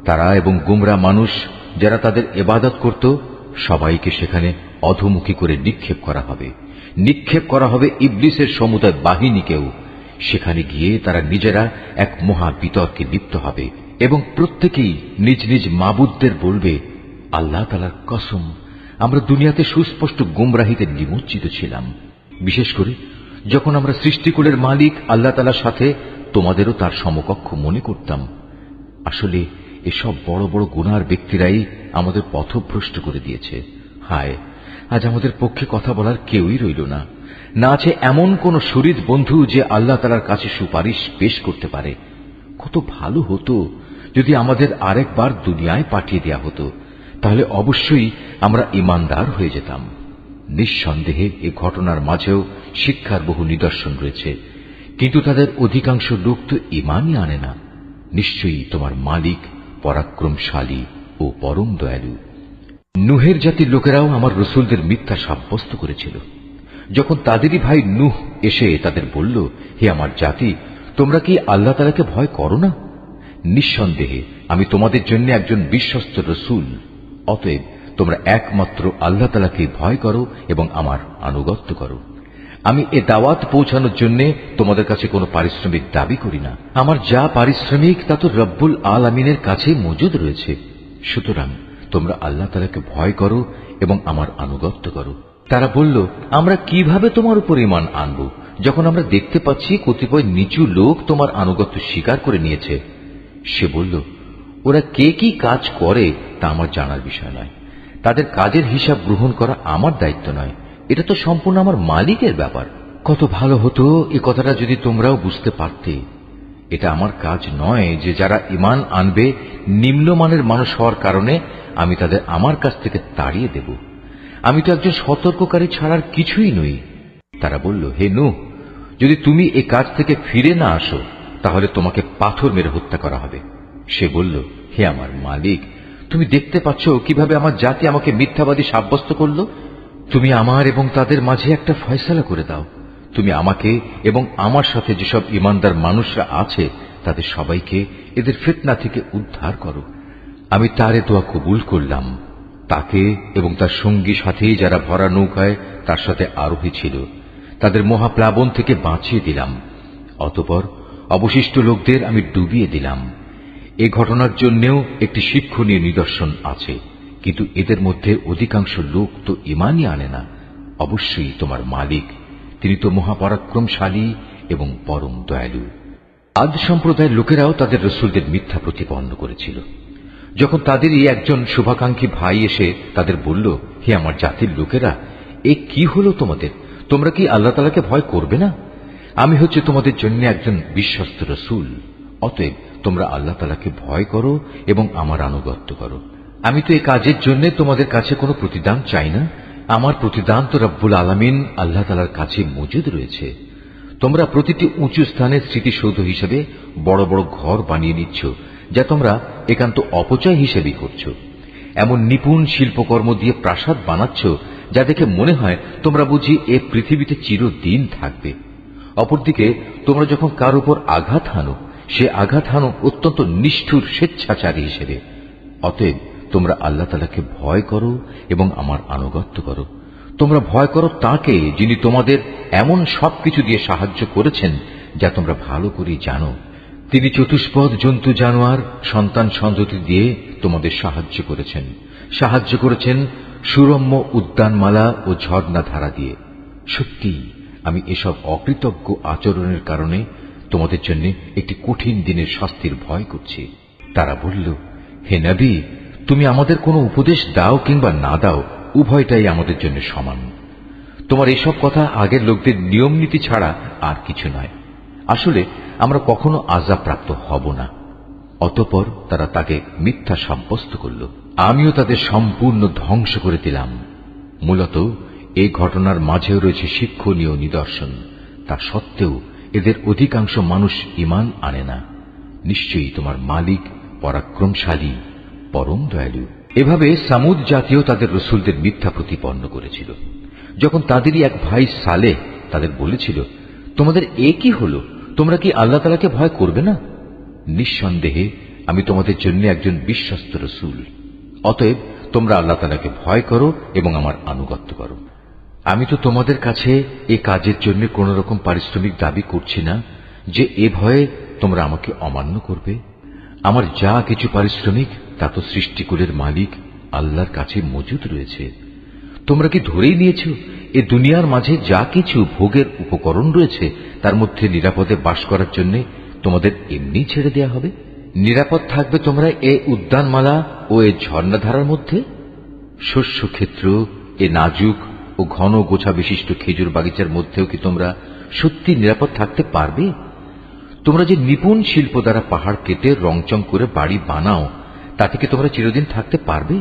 তারা এবং গুমরা মানুষ যারা তাদের ইবাদত করত, সবাইকে সেখানে অধোমুখী করে নিক্ষেপ করা হবে। নিক্ষেপ করা হবে ইবলিসের সমুদায় বাহিনীকেও। সেখানে গিয়ে তারা নিজেরা এক মহা বিতর্কে লিপ্ত হবে এবং প্রত্যেকেই নিজ নিজ মাবুদদের বলবে, আল্লাহ তাআলার কসম, আমরা দুনিয়াতে সুস্পষ্ট গুমরাহিতে নিমজ্জিত ছিলাম। বিশেষ করে যখন আমরা সৃষ্টিকুলের মালিক আল্লাহ তাআলার সাথে তোমাদেরও তার সমকক্ষ মনে করতাম। আসলে এসব বড় বড় গুনার ব্যক্তিরাই আমাদের পথভ্রষ্ট করে দিয়েছে। হায়, আজ আমাদের পক্ষে কথা বলার কেউই রইল না। না আছে এমন কোন শরীর বন্ধু যে আল্লাহ তাআলার কাছে সুপারিশ পেশ করতে পারে। কত ভালো হতো যদি আমাদের আরেকবার দুনিয়ায় পাঠিয়ে দেয়া হতো, তাহলে অবশ্যই আমরা ঈমানদার হয়ে যেতাম। নিঃসন্দেহে এ ঘটনার মাঝেও শিক্ষার বহু নিদর্শন রয়েছে, কিন্তু তাদের অধিকাংশ লোক তো ঈমানই আনে না। নিশ্চয়ই তোমার মালিক পরাক্রমশালী ও পরম দয়ালু। নূহের জাতির লোকেরাও আমার রসুলদের মিথ্যা সাব্যস্ত করেছিল। যখন তাদেরই ভাই নূহ এসে তাদের বলল, হে আমার জাতি, তোমরা কি আল্লাহ তাআলাকে ভয় করো না? নিঃসন্দেহে আমি তোমাদের জন্য একজন বিশ্বস্ত রসুল। অতএব তোমরা একমাত্র আল্লাহ তাআলাকে ভয় করো এবং আমার আনুগত্য করো। আমি এ দাওয়াত পৌঁছানোর জন্য তোমাদের কাছে কোনো পারিশ্রমিক দাবি করি না। আমার যা পারিশ্রমিক তা তো রব্বুল আলামিনের কাছে মজুদ রয়েছে। সুতরাং তোমরা আল্লাহ তাআলাকে ভয় করো এবং আমার আনুগত্য করো। তারা বলল, আমরা কিভাবে তোমার উপর ঈমান আনব, যখন আমরা দেখতে পাচ্ছি কতিপয় নিচু লোক তোমার আনুগত্য স্বীকার করে নিয়েছে। সে বলল, ওরা কে কি কাজ করে তা আমার জানার বিষয় নয়। তাদের কাজের হিসাব গ্রহণ করা আমার দায়িত্ব নয়। এটা তো সম্পূর্ণ আমার মালিকের ব্যাপার। কত ভালো হতো এ কথাটা যদি তোমরাও বুঝতে পারতে। এটা আমার কাজ নয় যে যারা ঈমান আনবে নিম্নমানের মানুষ হওয়ার কারণে আমি তাদের আমার কাছ থেকে তাড়িয়ে দেব। আমি তো একজন সতর্ককারী ছাড়ার কিছুই নই। তারা বলল, হে নূহ, যদি তুমি এই কাজ থেকে ফিরে না আসো তাহলে তোমাকে পাথর মেরে হত্যা করা হবে। সে বলল, হে আমার মালিক, তুমি দেখতে পাচ্ছ কিভাবে আমার জাতি আমাকে মিথ্যাবাদী সাব্যস্ত করল। তুমি আমার এবং তাদের মাঝে একটা ফয়সালা করে দাও। তুমি আমাকে এবং আমার সাথে যেসব ইমানদার মানুষরা আছে তাদের সবাইকে এদের ফিতনা থেকে উদ্ধার করো। আমি তার দোয়া কবুল করলাম। তাকে এবং তার সঙ্গী সাথী যারা ভরা নৌকায় তার সাথে আরোহী ছিল তাদের মহাপ্লাবন থেকে বাঁচিয়ে দিলাম। অতঃপর অবশিষ্ট লোকদের আমি ডুবিয়ে দিলাম। এ ঘটনার জন্যেও একটি শিক্ষণীয় নিদর্শন আছে, কিন্তু এদের মধ্যে অধিকাংশ লোক তো ঈমানই আনে না। অবশ্যই তোমার মালিক, তিনি তো মহাপরাক্রমশালী এবং পরম দয়ালু। আদ সম্প্রদায়ের লোকেরাও তাদের রসুলদের মিথ্যা প্রতিপন্ন করেছিল। যখন তাদেরই একজন শুভাকাঙ্ক্ষী ভাই এসে তাদের বলল, হে আমার জাতির লোকেরা, এ কি হলো তোমাদের? তোমরা কি আল্লাহ তাআলাকে ভয় করবে না? আমি হচ্ছে তোমাদের জন্য একজন বিশ্বস্ত রসুল। অতএব তোমরা আল্লাহ তাআলাকে ভয় করো এবং আমার আনুগত্য করো। আমি তো এই কাজের জন্য তোমাদের কাছে কোনো প্রতিদান চাই না। আমার প্রতিদান তো রব্বুল আলামিন আল্লাহ তাআলার কাছে মজুদ রয়েছে। তোমরা প্রতিটি উঁচু স্থানের স্মৃতিসৌধ হিসেবে বড় বড় ঘর বানিয়ে নিচ্ছ, যা তোমরা একান্ত অপচয় হিসেবেই করছ। এমন নিপুণ শিল্পকর্ম দিয়ে প্রাসাদ বানাচ্ছ যা দেখে মনে হয় তোমরা বুঝি এ পৃথিবীতে চিরদিন থাকবে। অপরদিকে তোমরা যখন কার উপর আঘাত হানো, সে আঘাত হানো অত্যন্ত নিষ্ঠুর স্বেচ্ছাচারী হিসেবে। অতএব তোমরা আল্লাহ তাআলাকে ভয় করো এবং আমার আনুগত্য করো। তোমরা ভয় করো তাকে, যিনি তোমাদের এমন সবকিছু দিয়ে সাহায্য করেছেন যা তোমরা ভালো করেই জানো। তিনি চতুষ্পদ জন্তু জানোয়ার সন্তান সন্ততি দিয়ে তোমাদের সাহায্য করেছেন সুরম্য উদ্যানমালা ও ঝর্ণা ধারা দিয়ে। সত্যি আমি এসব অকৃতজ্ঞ আচরণের কারণে তোমাদের জন্য একটি কঠিন দিনের শাস্তির ভয় করছি। তারা বলল, হে নবী, তুমি আমাদের কোনো উপদেশ দাও কিংবা না দাও, উভয়টাই আমাদের জন্য সমান। তোমার এসব কথা আগের লোকদের নিয়ম নীতি ছাড়া আর কিছু নয়। আসলে আমরা কখনো আযাব প্রাপ্ত হব না। অতঃপর তারা তাকে মিথ্যা সাব্যস্ত করল। আমিও তাদের সম্পূর্ণ ধ্বংস করে দিলাম। মূলত এই ঘটনার মাঝেও রয়েছে শিক্ষণীয় নিদর্শন। তা সত্ত্বেও এদের অধিকাংশ মানুষ ঈমান আনে না। নিশ্চয়ই তোমার মালিক পরাক্রমশালী, পরম দয়ালু। এভাবে সামুদ জাতীয় তাদের রসুলদের মিথ্যা প্রতিপন্ন করেছিল। যখন তাদেরই এক ভাই সালেহ তাদের বলেছিল, তোমাদের এ কি হলো? তোমরা কি আল্লাহ তাআলাকে ভয় করবে না? নিঃসন্দেহে আমি তোমাদের জন্য একজন বিশ্বস্ত রসুল। অতএব তোমরা আল্লাহ তাআলাকে ভয় করো এবং আমার আনুগত্য করো। আমি তো তোমাদের কাছে এ কাজের জন্য কোন রকম পারিশ্রমিক দাবি করছি না যে এ ভয়ে তোমরা আমাকে অমান্য করবে। আমার যা কিছু পারিশ্রমিক তা তো সৃষ্টিকুলের মালিক আল্লাহর কাছে মজুদ রয়েছে। তোমরা কি ধরেই নিয়েছ এ দুনিয়ার মাঝে যা কিছু ভোগের উপকরণ রয়েছে তার মধ্যে নিরাপদে বাস করার জন্য তোমাদের এমনি ছেড়ে দেয়া হবে? নিরাপদ থাকবে তোমরা এ উদ্যানমালা ও এ ঝর্ণাধারার মধ্যে? শস্য ক্ষেত্র, এ নাজুক ও ঘন গোছা বিশিষ্ট খেজুর বাগিচার মধ্যেও কি তোমরা সত্যি নিরাপদ থাকতে পারবে? তোমরা যে নিপুণ শিল্প দ্বারা পাহাড় কেটে রংচং করে বাড়ি বানাও, তাতে কি তোমরা চিরদিন থাকতে পারবে?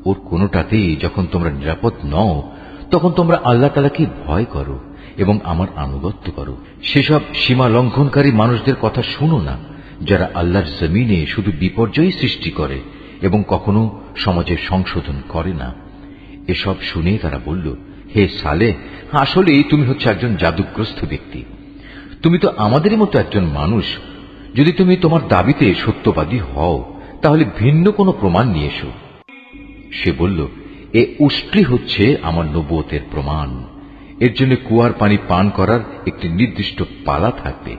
ওর কোনোটাতেই যখন তোমরা নিরাপদ নও, তখন তোমরা আল্লাহ তাআলাকে ভয় করো এবং আমার আনুগত্য করো। সেসব সীমা লঙ্ঘনকারী মানুষদের কথা শুনো না, যারা আল্লাহর জমিনে শুধু বিপর্যয় সৃষ্টি করে এবং কখনো সমাজের সংশোধন করে না। এসব শুনে তারা বলল, হে সালেহ, আসলেই তুমি হচ্ছে একজন জাদুগ্রস্ত ব্যক্তি। তুমি তো আমাদেরই মতো একজন মানুষ। যদি তুমি তোমার দাবিতে সত্যবাদী হও তাহলে ভিন্ন কোনো প্রমাণ নিয়ে এসো। সে বলল, এ উষ্ট্রি হচ্ছে আমার নবুয়তের প্রমাণ। এর জন্য কুয়ার পানি পান করার একটি নির্দিষ্ট পালা থাকবে,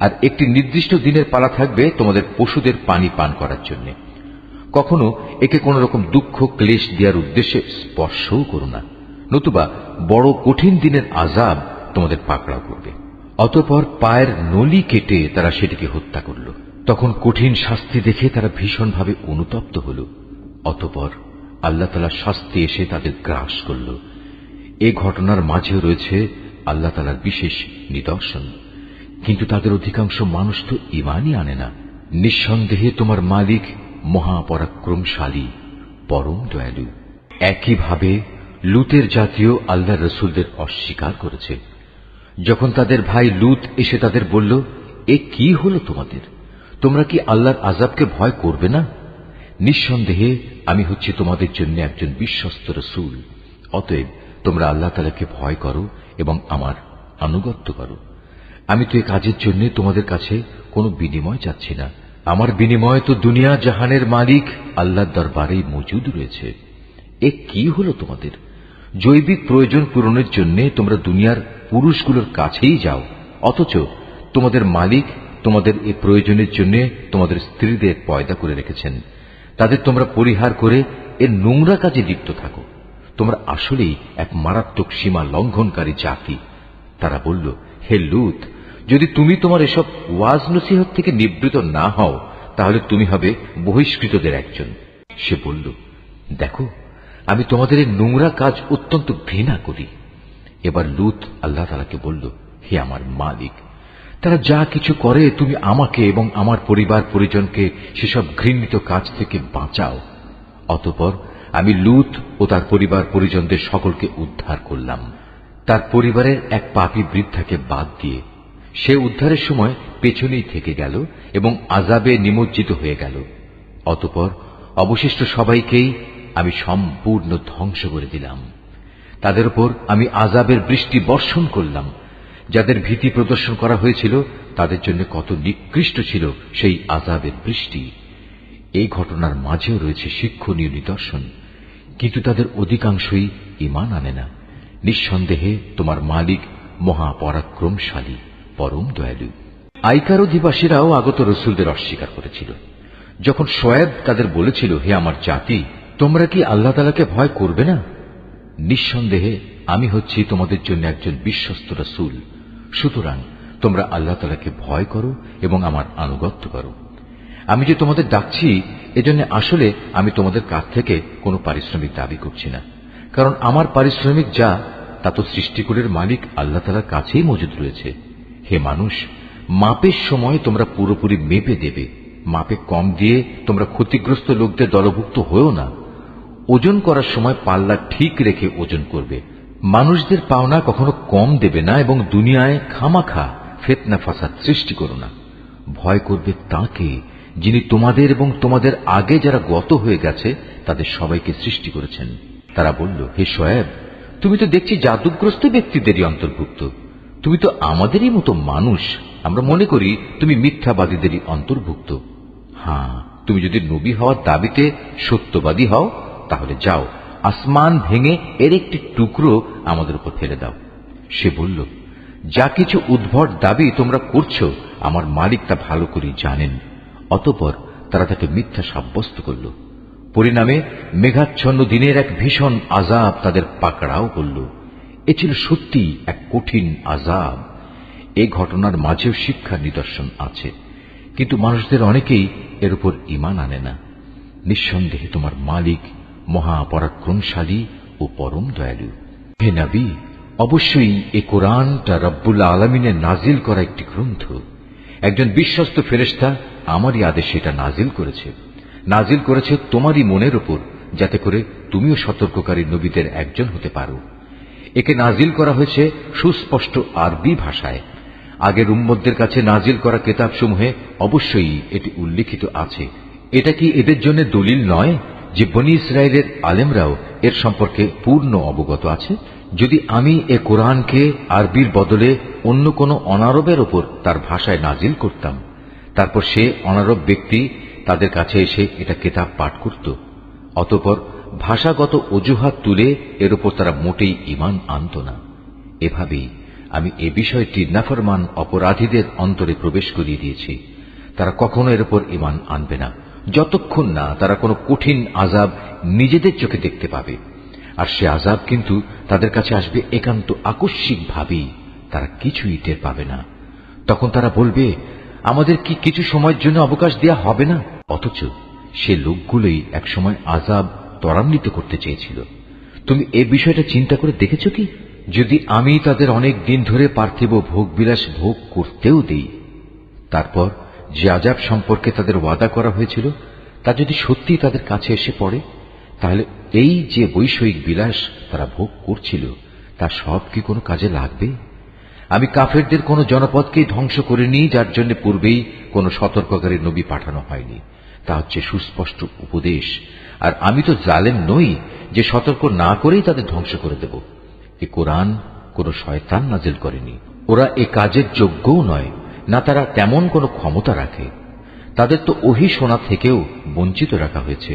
আর একটি নির্দিষ্ট দিনের পালা থাকবে তোমাদের পশুদের পানি পান করার জন্য। কখনো একে কোন রকম দুঃখ ক্লেশ দেওয়ার উদ্দেশ্যে স্পর্শও করো না, নতুবা বড় কঠিন দিনের আযাব তোমাদের পাকড়াও করবে। অতঃপর পায়ের নলি কেটে তারা সেটিকে হত্যা করল। তখন কঠিন শাস্তি দেখে তারা ভীষণভাবে অনুতপ্ত হল। অতঃপর আল্লাহ তাআলার শাস্তি এসে তাদের গ্রাস করল। এ ঘটনার মাঝেও রয়েছে আল্লাহ তাআলার বিশেষ নিদর্শন। কিন্তু তাদের অধিকাংশ মানুষ তো ঈমানই আনে না। নিঃসন্দেহে তোমার মালিক মহাপরাক্রমশালী, পরম দয়ালু। একইভাবে লুতের জাতীয় আল্লাহ রসুলদের অস্বীকার করেছে। যখন তাদের ভাই লুত এসে তাদের বলল, এ কি হলো তোমাদের? তোমরা কি আল্লাহর আযাবকে ভয় করবে না? নিঃসন্দেহে আমি হচ্ছি তোমাদের জন্য একজন বিশ্বস্ত রসুল। অতএব তোমরা আল্লাহ তাআলাকে ভয় করো এবং আমার আনুগত্য করো। আমি তো এ কাজের জন্য তোমাদের কাছে কোনো বিনিময় চাচ্ছি না। আমার বিনিময় তো দুনিয়া জাহানের মালিক আল্লাহর দরবারেই মজুদ রয়েছে। এ কি হলো তোমাদের? জৈবিক প্রয়োজন পূরণের জন্য তোমরা দুনিয়ার পুরুষগুলোর কাছেই যাও, অথচ তোমাদের মালিক তোমাদের এ প্রয়োজনের জন্য তোমাদের স্ত্রীদের পয়দা করে রেখেছেন। তাদের তোমরা পরিহার করে এর নোংরা কাজে লিপ্ত থাকো। তোমরা আসলেই এক মারাত্মক সীমা লঙ্ঘনকারী জাতি। তারা বলল, হে লূত, যদি তুমি তোমার এসব ওয়াজ নসিহত থেকে নিবৃত না হও তাহলে তুমি হবে বহিষ্কৃতদের একজন। সে বলল, দেখো, আমি তোমাদের এই নোংরা কাজ অত্যন্ত ঘৃণা করি। এবার লূত আল্লাহ তাআলাকে বলল, হে আমার মালিক, তারা যা কিছু করে তুমি আমাকে এবং আমার পরিবার পরিজনকে সেসব ঘৃণিত কাজ থেকে বাঁচাও। অতঃপর আমি লূত ও তার পরিবার পরিজনদের সকলকে উদ্ধার করলাম, তার পরিবারের এক পাপী বৃদ্ধাকে বাদ দিয়ে। সে উদ্ধারের সময় পেছনেই থেকে গেল এবং আযাবে নিমজ্জিত হয়ে গেল। অতঃপর অবশিষ্ট সবাইকেই আমি সম্পূর্ণ ধ্বংস করে দিলাম। তাদের উপর আমি আযাবের বৃষ্টি বর্ষণ করলাম। যাদের ভীতি প্রদর্শন করা হয়েছিল তাদের জন্য কত নিকৃষ্ট ছিল সেই আযাবের বৃষ্টি। এই ঘটনার মাঝেও রয়েছে শিক্ষণীয় নিদর্শন, কিন্তু তাদের অধিকাংশই ঈমান আনে না। নিঃসন্দেহে তোমার মালিক মহাপরাক্রমশালী, পরম দয়ালু। আইকার অধিবাসীরাও আগত রসুলদের অস্বীকার করেছিল। যখন শোয়েব তাদের বলেছিল, হে আমার জাতি, তোমরা কি আল্লাহ তাআলাকে ভয় করবে না? নিঃসন্দেহে আমি হচ্ছি তোমাদের জন্য একজন বিশ্বস্ত রসুল। সুতরাং তোমরা আল্লাহ তাআলাকে ভয় করো এবং আমার আনুগত্য করো। আমি যে তোমাদের ডাকছি এজন্য আসলে আমি তোমাদের কাছ থেকে কোনো পারিশ্রমিক দাবি করছি না, কারণ আমার পারিশ্রমিক যা তা তো সৃষ্টিকুলের মালিক আল্লাহ তাআলার কাছেই মজুদ রয়েছে। হে মানুষ, মাপের সময় তোমরা পুরোপুরি মেপে দেবে। মাপে কম দিয়ে তোমরা ক্ষতিগ্রস্ত লোকদের দলভুক্ত হয়েও না। ওজন করার সময় পাল্লা ঠিক রেখে ওজন করবে। মানুষদের পাওনা কখনো কম দেবে না এবং দুনিয়ায় খামাখা ফিতনা ফাসাদ সৃষ্টি করো না। ভয় করবে তাকে যিনি তোমাদের এবং তোমাদের আগে যারা গত হয়ে গেছে তাদের সবাইকে সৃষ্টি করেছেন। তারা বলল, হে শোয়েব, তুমি তো দেখছি জাদুগ্রস্ত ব্যক্তিদেরই অন্তর্ভুক্ত। তুমি তো আমাদেরই মতো মানুষ। আমরা মনে করি তুমি মিথ্যাবাদীদেরই অন্তর্ভুক্ত। হ্যাঁ, তুমি যদি নবী হওয়ার দাবিতে সত্যবাদী হও তাহলে যাও, আসমান ভেঙে এর একটি টুকরো আমাদের উপর ফেলে দাও। সে বলল, যা কিছু উদ্ভট দাবি তোমরা করছো আমার মালিক তা ভালো করে জানেন। অতঃপর তারা তাকে মিথ্যা সাব্যস্ত করল। পরিণামে মেঘাচ্ছন্ন দিনের এক ভীষণ আযাব তাদের পাকড়াও করল। এ ছিল সত্যি এক কঠিন আযাব। এই ঘটনার মাঝেও শিক্ষার নিদর্শন আছে, কিন্তু মানুষদের অনেকেই এর উপর ঈমান আনে না। নিঃসন্দেহে তোমার মালিক মহাপরাক্রমশালী ও পরম দয়ালু। হে নবী, অবশ্যই এ কোরআনটা রব্বুল আলামিনের নাজিল করা একটি গ্রন্থ। একজন বিশ্বস্ত ফেরেশতা আমারই আদেশে এটা নাজিল করেছে তোমারই মনের উপর, যাতে করে তুমিও সতর্ককারী নবীদের একজন হতে পারো। একে নাজিল করা হয়েছে সুস্পষ্ট আরবি ভাষায়। আগের উম্মতদের কাছে নাজিল করা কিতাবসমূহে অবশ্যই এটি উল্লিখিত আছে। এটা কি এদের জন্য দলিল নয় যে বনী ইসরায়েলের আলেমরাও এর সম্পর্কে পূর্ণ অবগত আছে? যদি আমি এ কোরআনকে আরবির বদলে অন্য কোনো অনারবের ওপর তার ভাষায় নাজিল করতাম, তারপর সে অনারব ব্যক্তি তাদের কাছে এসে এটা কিতাব পাঠ করত, অতঃপর ভাষাগত অজুহাত তুলে এর উপর তারা মোটেই ঈমান আনত না। এভাবেই আমি এ বিষয়টি নাফরমান অপরাধীদের অন্তরে প্রবেশ করিয়ে দিয়েছি। তারা কখনো এর উপর ঈমান আনবে না যতক্ষণ না তারা কোনো কঠিন আযাব নিজেদের চোখে দেখতে পাবে। আর সে আযাব কিন্তু তাদের কাছে আসবে একান্ত আকস্মিক ভাবেই, তারা কিছুই টের পাবে না। তখন তারা বলবে, আমাদের কি কিছু সময়ের জন্য অবকাশ দেয়া হবে না? অথচ সে লোকগুলোই একসময় আযাব ত্বরান্বিত করতে চেয়েছিল। তুমি এ বিষয়টা চিন্তা করে দেখেছ কি? যদি আমি তাদের অনেক দিন ধরে পার্থিব ভোগবিলাস ভোগ করতেও দিই, তারপর যে আযাব সম্পর্কে তাদের ওয়াদা করা হয়েছিল তা যদি সত্যি তাদের কাছে এসে পড়ে, তাহলে এই যে বৈষয়িক বিলাস তারা ভোগ করছিল তা সব কি কোনো কাজে লাগবে? আমি কাফেরদের কোন জনপদকেই ধ্বংস করিনি যার জন্য পূর্বেই কোন সতর্ককারী নবী পাঠানো হয়নি। তা হচ্ছে সুস্পষ্ট উপদেশ। আর আমি তো জালেম নই যে সতর্ক না করেই তাদের ধ্বংস করে দেব। এ কোরআন কোন শয়তান নাজিল করেনি। ওরা এ কাজের যোগ্যও নয়, না তারা তেমন কোনো ক্ষমতা রাখে। তাদের তো ওহী শোনা থেকেও বঞ্চিত রাখা হয়েছে।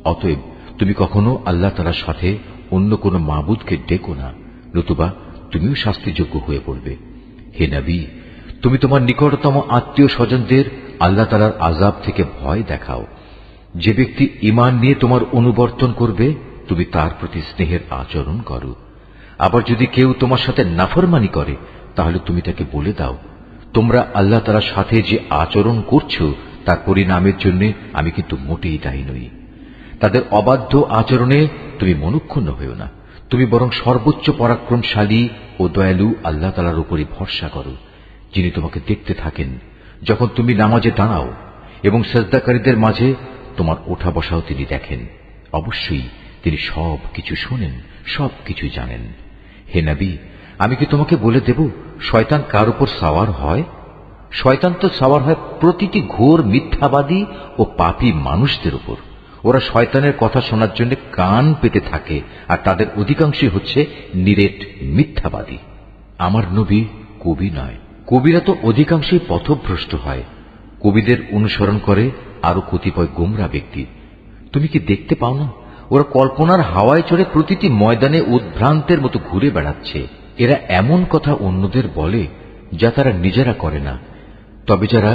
অতএব তুমি কখনো আল্লাহ তাআলার সাথে অন্য কোন মাবুদকে ডেকো না, নতুবা তুমিও শাস্তিযোগ্য হয়ে পড়বে। হে নবী, তুমি তোমার নিকটতম আত্মীয় স্বজনদের আল্লাহ তাআলার আযাব থেকে ভয় দেখাও। যে ব্যক্তি ঈমান নিয়ে তোমার অনুবর্তন করবে, তুমি তার প্রতি স্নেহের আচরণ করো। আবার যদি কেউ তোমার সাথে নাফরমানি করে, তাহলে তুমি তাকে বলে দাও, তোমরা আল্লাহ তাআলার সাথে যে আচরণ করছো তার পরিণামের জন্য আমি কিন্তু মোটেই দায়ী নই। তাদের অবাধ্য আচরণে তুমি মনক্ষুণ্ণ হইও না, তুমি বরং সর্বোচ্চ পরাক্রমশালী ও দয়ালু আল্লাহ তাআলার উপরই ভরসা করো, যিনি তোমাকে দেখতে থাকেন যখন তুমি নামাজে দাঁড়াও, এবং সিজদাকারীদের মাঝে তোমার ওঠা বসাও তিনি দেখেন। অবশ্যই তিনি সব কিছু শোনেন, সব কিছু জানেন। হে নবী, আমি কি তোমাকে বলে দেব শয়তান কার উপর সাওয়ার হয়? শয়তান তো সাওয়ার হয় প্রতিটি ঘোর মিথ্যাবাদী ও পাপী মানুষদের উপর। ওরা শয়তানের কথা শোনার জন্য কান পেতে থাকে, আর তাদের অধিকাংশই হচ্ছে নিরেট মিথ্যাবাদী। আমার নবী কবি নয়। কবিরা তো অধিকাংশই পথভ্রষ্ট হয়। কবিদের অনুসরণ করে আরো কতিপয় গোমরা ব্যক্তি। তুমি কি দেখতে পাও না, ওরা কল্পনার হাওয়ায় চড়ে প্রতিটি ময়দানে উদ্ভ্রান্তের মতো ঘুরে বেড়াচ্ছে। এরা এমন কথা অন্যদের বলে যা তারা নিজেরা করে না। তবে যারা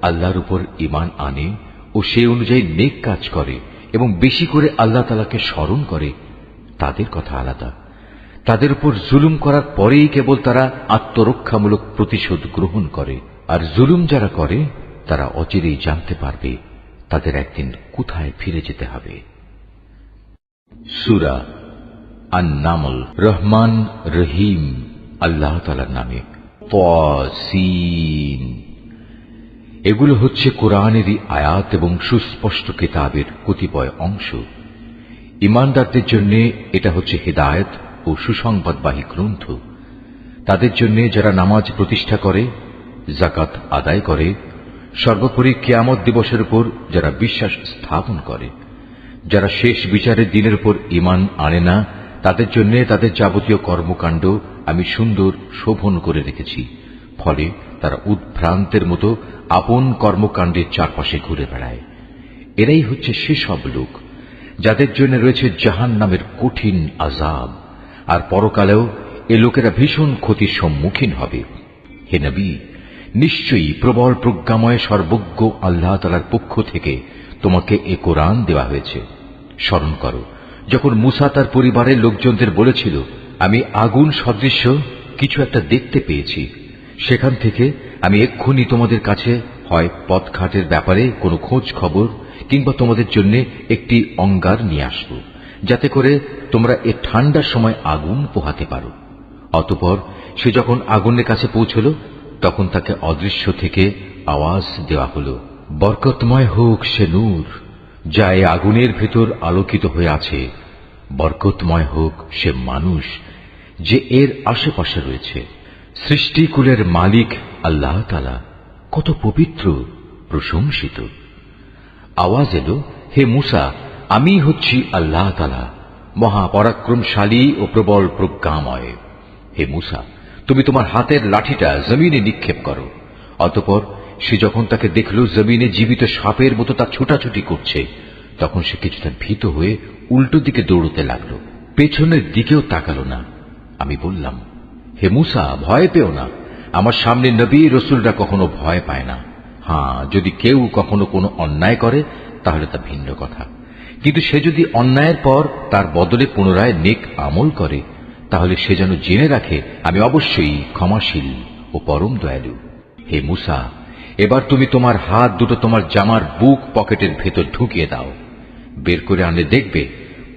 আল্লাহর উপর ঈমান আনে ও সেই অনুযায়ী নেক কাজ করে এবং বেশি করে আল্লাহ তাআলাকে স্মরণ করে, তাদের কথা আলাদা। তাদের উপর জুলুম করার পরেই কেবল তারা আত্মরক্ষামূলক প্রতিশোধ গ্রহণ করে। আর জুলুম যারা করে তারা অচিরেই জানতে পারবে তাদের একদিন কোথায় ফিরে যেতে হবে। সূরা আন-নামল। রহমান রহিম আল্লাহ তাআলার নামে। তাসিন। এগুলো হচ্ছে কোরআনেরই আয়াত এবং সুস্পষ্ট কিতাবের কতিপয় অংশ। ঈমানদারদের জন্য এটা হচ্ছে হিদায়াত ও সুসংবাদবাহী গ্রন্থ। তাদের জন্য যারা নামাজ প্রতিষ্ঠা করে, যাকাত আদায় করে, সর্বোপরি কিয়ামত দিবসের উপর যারা বিশ্বাস স্থাপন করে, যারা শেষ বিচারের দিনের উপর ঈমান আনে না, তাদের জন্য তাদের যাবতীয় কর্মকাণ্ড আমি সুন্দর শোভন করে রেখেছি। ফলে তারা উদ্ভ্রান্তের মতো আপন কর্মকাণ্ডের চারপাশে ঘুরে বেড়ায়। এরাই হচ্ছে সেসব লোক যাদের জন্য রয়েছে জাহান্নামের কঠিন আযাব, আর পরকালেও এ লোকেরা ভীষণ ক্ষতির সম্মুখীন হবে। হে নবী, নিশ্চয়ই প্রবল প্রজ্ঞাময় সর্বজ্ঞ আল্লাহ তাআলার পক্ষ থেকে তোমাকে এ কোরআন দেওয়া হয়েছে। স্মরণ করো যখন মুসা তার পরিবারের লোকজনদের বলেছিল, আমি আগুন সদৃশ্য কিছু একটা দেখতে পেয়েছি, সেখান থেকে আমি এক্ষুনি তোমাদের কাছে হয় পথঘাটের ব্যাপারে কোনো খোঁজ খবর কিংবা তোমাদের জন্য একটি অঙ্গার নিয়ে আসব, যাতে করে তোমরা এ ঠান্ডার সময় আগুন পোহাতে পারো। অতঃপর সে যখন আগুনের কাছে পৌঁছল, তখন তাকে অদৃশ্য থেকে আওয়াজ দেওয়া হলো, বরকতময় হোক সে নূর যা এ আগুনের ভেতর আলোকিত হয়ে আছে, বরকতময় হোক সে মানুষ যে এর আশেপাশে রয়েছে। সৃষ্টিকুলের মালিক আল্লাহ তাআলা কত পবিত্র, প্রশংসিত। আওয়াজ এলো, হে মুসা, আমি হচ্ছি আল্লাহ তাআলা, মহাপরাক্রমশালী ও প্রবল প্রজ্ঞাময়। হে মুসা, তুমি তোমার হাতের লাঠিটা জমিনে নিক্ষেপ করো। অতঃপর সে যখন তাকে দেখল জমিনে জীবিত সাপের মতো তা ছুটাছুটি করছে, তখন সে কিছুটা ভীত হয়ে উল্টো দিকে দৌড়তে লাগলো, পেছনের দিকেও তাকালো না। আমি বললাম, হে মুসা, ভয় পেও না, আমার সামনে নবী রসুলরা কখনো ভয় পায় না। হ্যাঁ, যদি কেউ কখনো কোনো অন্যায় করে তাহলে তা ভিন্ন কথা, কিন্তু সে যদি অন্যায়ের পর তার বদলে পুনরায় নেক আমল করে, তাহলে সে যেন জেনে রাখে আমি অবশ্যই ক্ষমাশীল ও পরম দয়ালু। হে মুসা, এবার তুমি তোমার হাত দুটো তোমার জামার বুক পকেটের ভেতর ঢুকিয়ে দাও। বের করে আনলে দেখবে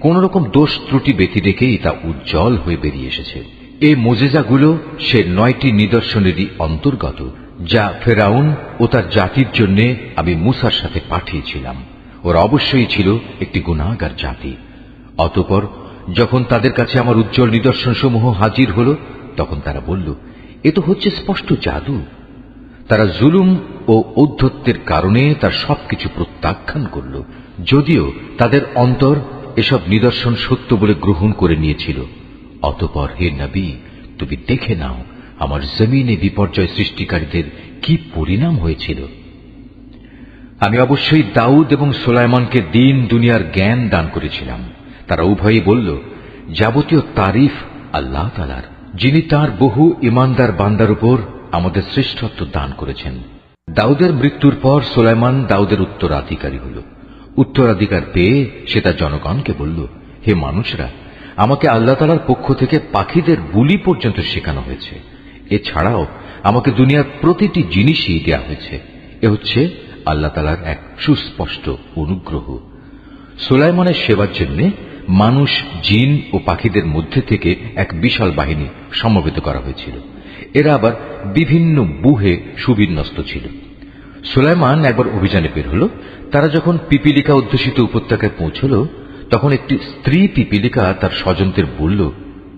কোন রকম দোষ ত্রুটি ব্যতি রেখেই তা উজ্জ্বল হয়ে বেরিয়ে এসেছে। এই মোজেজাগুলো সে 9টি নিদর্শনেরই অন্তর্গত, যা ফেরাউন ও তার জাতির জন্য আমি মুসার সাথে পাঠিয়েছিলাম। ওরা অবশ্যই ছিল একটি গুনাহগার জাতি। অতঃপর যখন তাদের কাছে আমার উজ্জ্বল নিদর্শনসমূহ হাজির হল, তখন তারা বলল, এ তো হচ্ছে স্পষ্ট জাদু। তারা জুলুম ও ঔদ্ধত্যের কারণে তার সবকিছু প্রত্যাখ্যান করল, যদিও তাদের অন্তর এসব নিদর্শন সত্য বলে গ্রহণ করে নিয়েছিল। অতঃপর হে নবী, তুমি দেখে নাও আমার জমিনে বিপর্যয় সৃষ্টিকারীদের কি পরিণাম হয়েছিল। আমি অবশ্যই দাউদ এবং সুলাইমানকে দিন দুনিয়ার জ্ঞান দান করেছিলাম। তারা উভয়ই বলল, যাবতীয় তারিফ আল্লাহ তাআলার, যিনি তার বহু ইমানদার বান্দার উপর আমাদের শ্রেষ্ঠত্ব দান করেছেন। দাউদের মৃত্যুর পর সুলাইমান দাউদের উত্তরাধিকারী হল। উত্তরাধিকার পেয়ে সে তার জনগণকে বলল, হে মানুষরা, আমাকে আল্লাহ তাআলার পক্ষ থেকে পাখিদের বুলি পর্যন্ত শেখানো হয়েছে। এছাড়াও আমাকে দুনিয়ার প্রতিটি জিনিসই দেওয়া হয়েছে। এ হচ্ছে আল্লাহ তাআলার এক সুস্পষ্ট অনুগ্রহ। সুলাইমানের সেবার জন্য মানুষ, জিন ও পাখিদের মধ্যে থেকে এক বিশাল বাহিনী সমবেত করা হয়েছিল। এরা আবার বিভিন্ন বুহে সুবিন্যস্ত ছিল। সুলাইমান একবার অভিযানে বের হল। তারা যখন পিপিলিকা অধ্যুষিত উপত্যকায় পৌঁছল, তখন একটি স্ত্রী পিপিলিকা তার স্বজনদের বলল,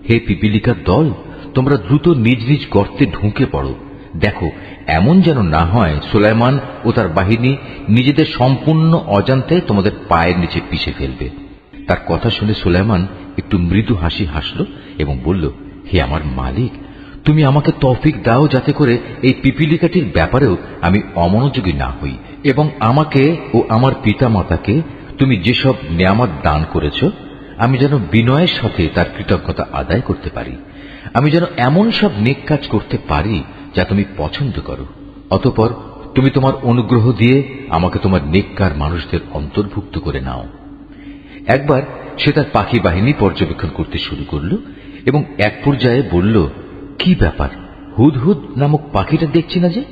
হে পিপিলিকার দল, তোমরা দ্রুত নিজ নিজ গর্তে ঢুকে পড়ো। দেখো, এমন যেন না হয় সুলাইমান ও তার বাহিনী নিজেদের সম্পূর্ণ অজান্তে তোমাদের পায়ের নিচে পিষে ফেলবে। তার কথা শুনে সুলাইমান একটু মৃদু হাসি হাসল এবং বলল, হে আমার মালিক, তুমি আমাকে তৌফিক দাও যাতে করে এই পিপিলিকাটির ব্যাপারেও আমি অমনোযোগী না হই, এবং আমাকে ও আমার পিতা মাতাকে তুমি যেসব নেয়ামত দান করেছ, আমি যেন বিনয়ের সাথে তার কৃতজ্ঞতা আদায় করতে পারি। আমি যেন এমন সব নেক কাজ করতে পারি যা তুমি পছন্দ করো। অতঃপর তুমি তোমার অনুগ্রহ দিয়ে আমাকে তোমার নেককার মানুষদের অন্তর্ভুক্ত করে নাও। একবার সে তার পাখি বাহিনী পর্যবেক্ষণ করতে শুরু করল এবং এক পর্যায়ে বলল, কি ব্যাপার, হুদহুদ নামক পাখিটা দেখছি না যে?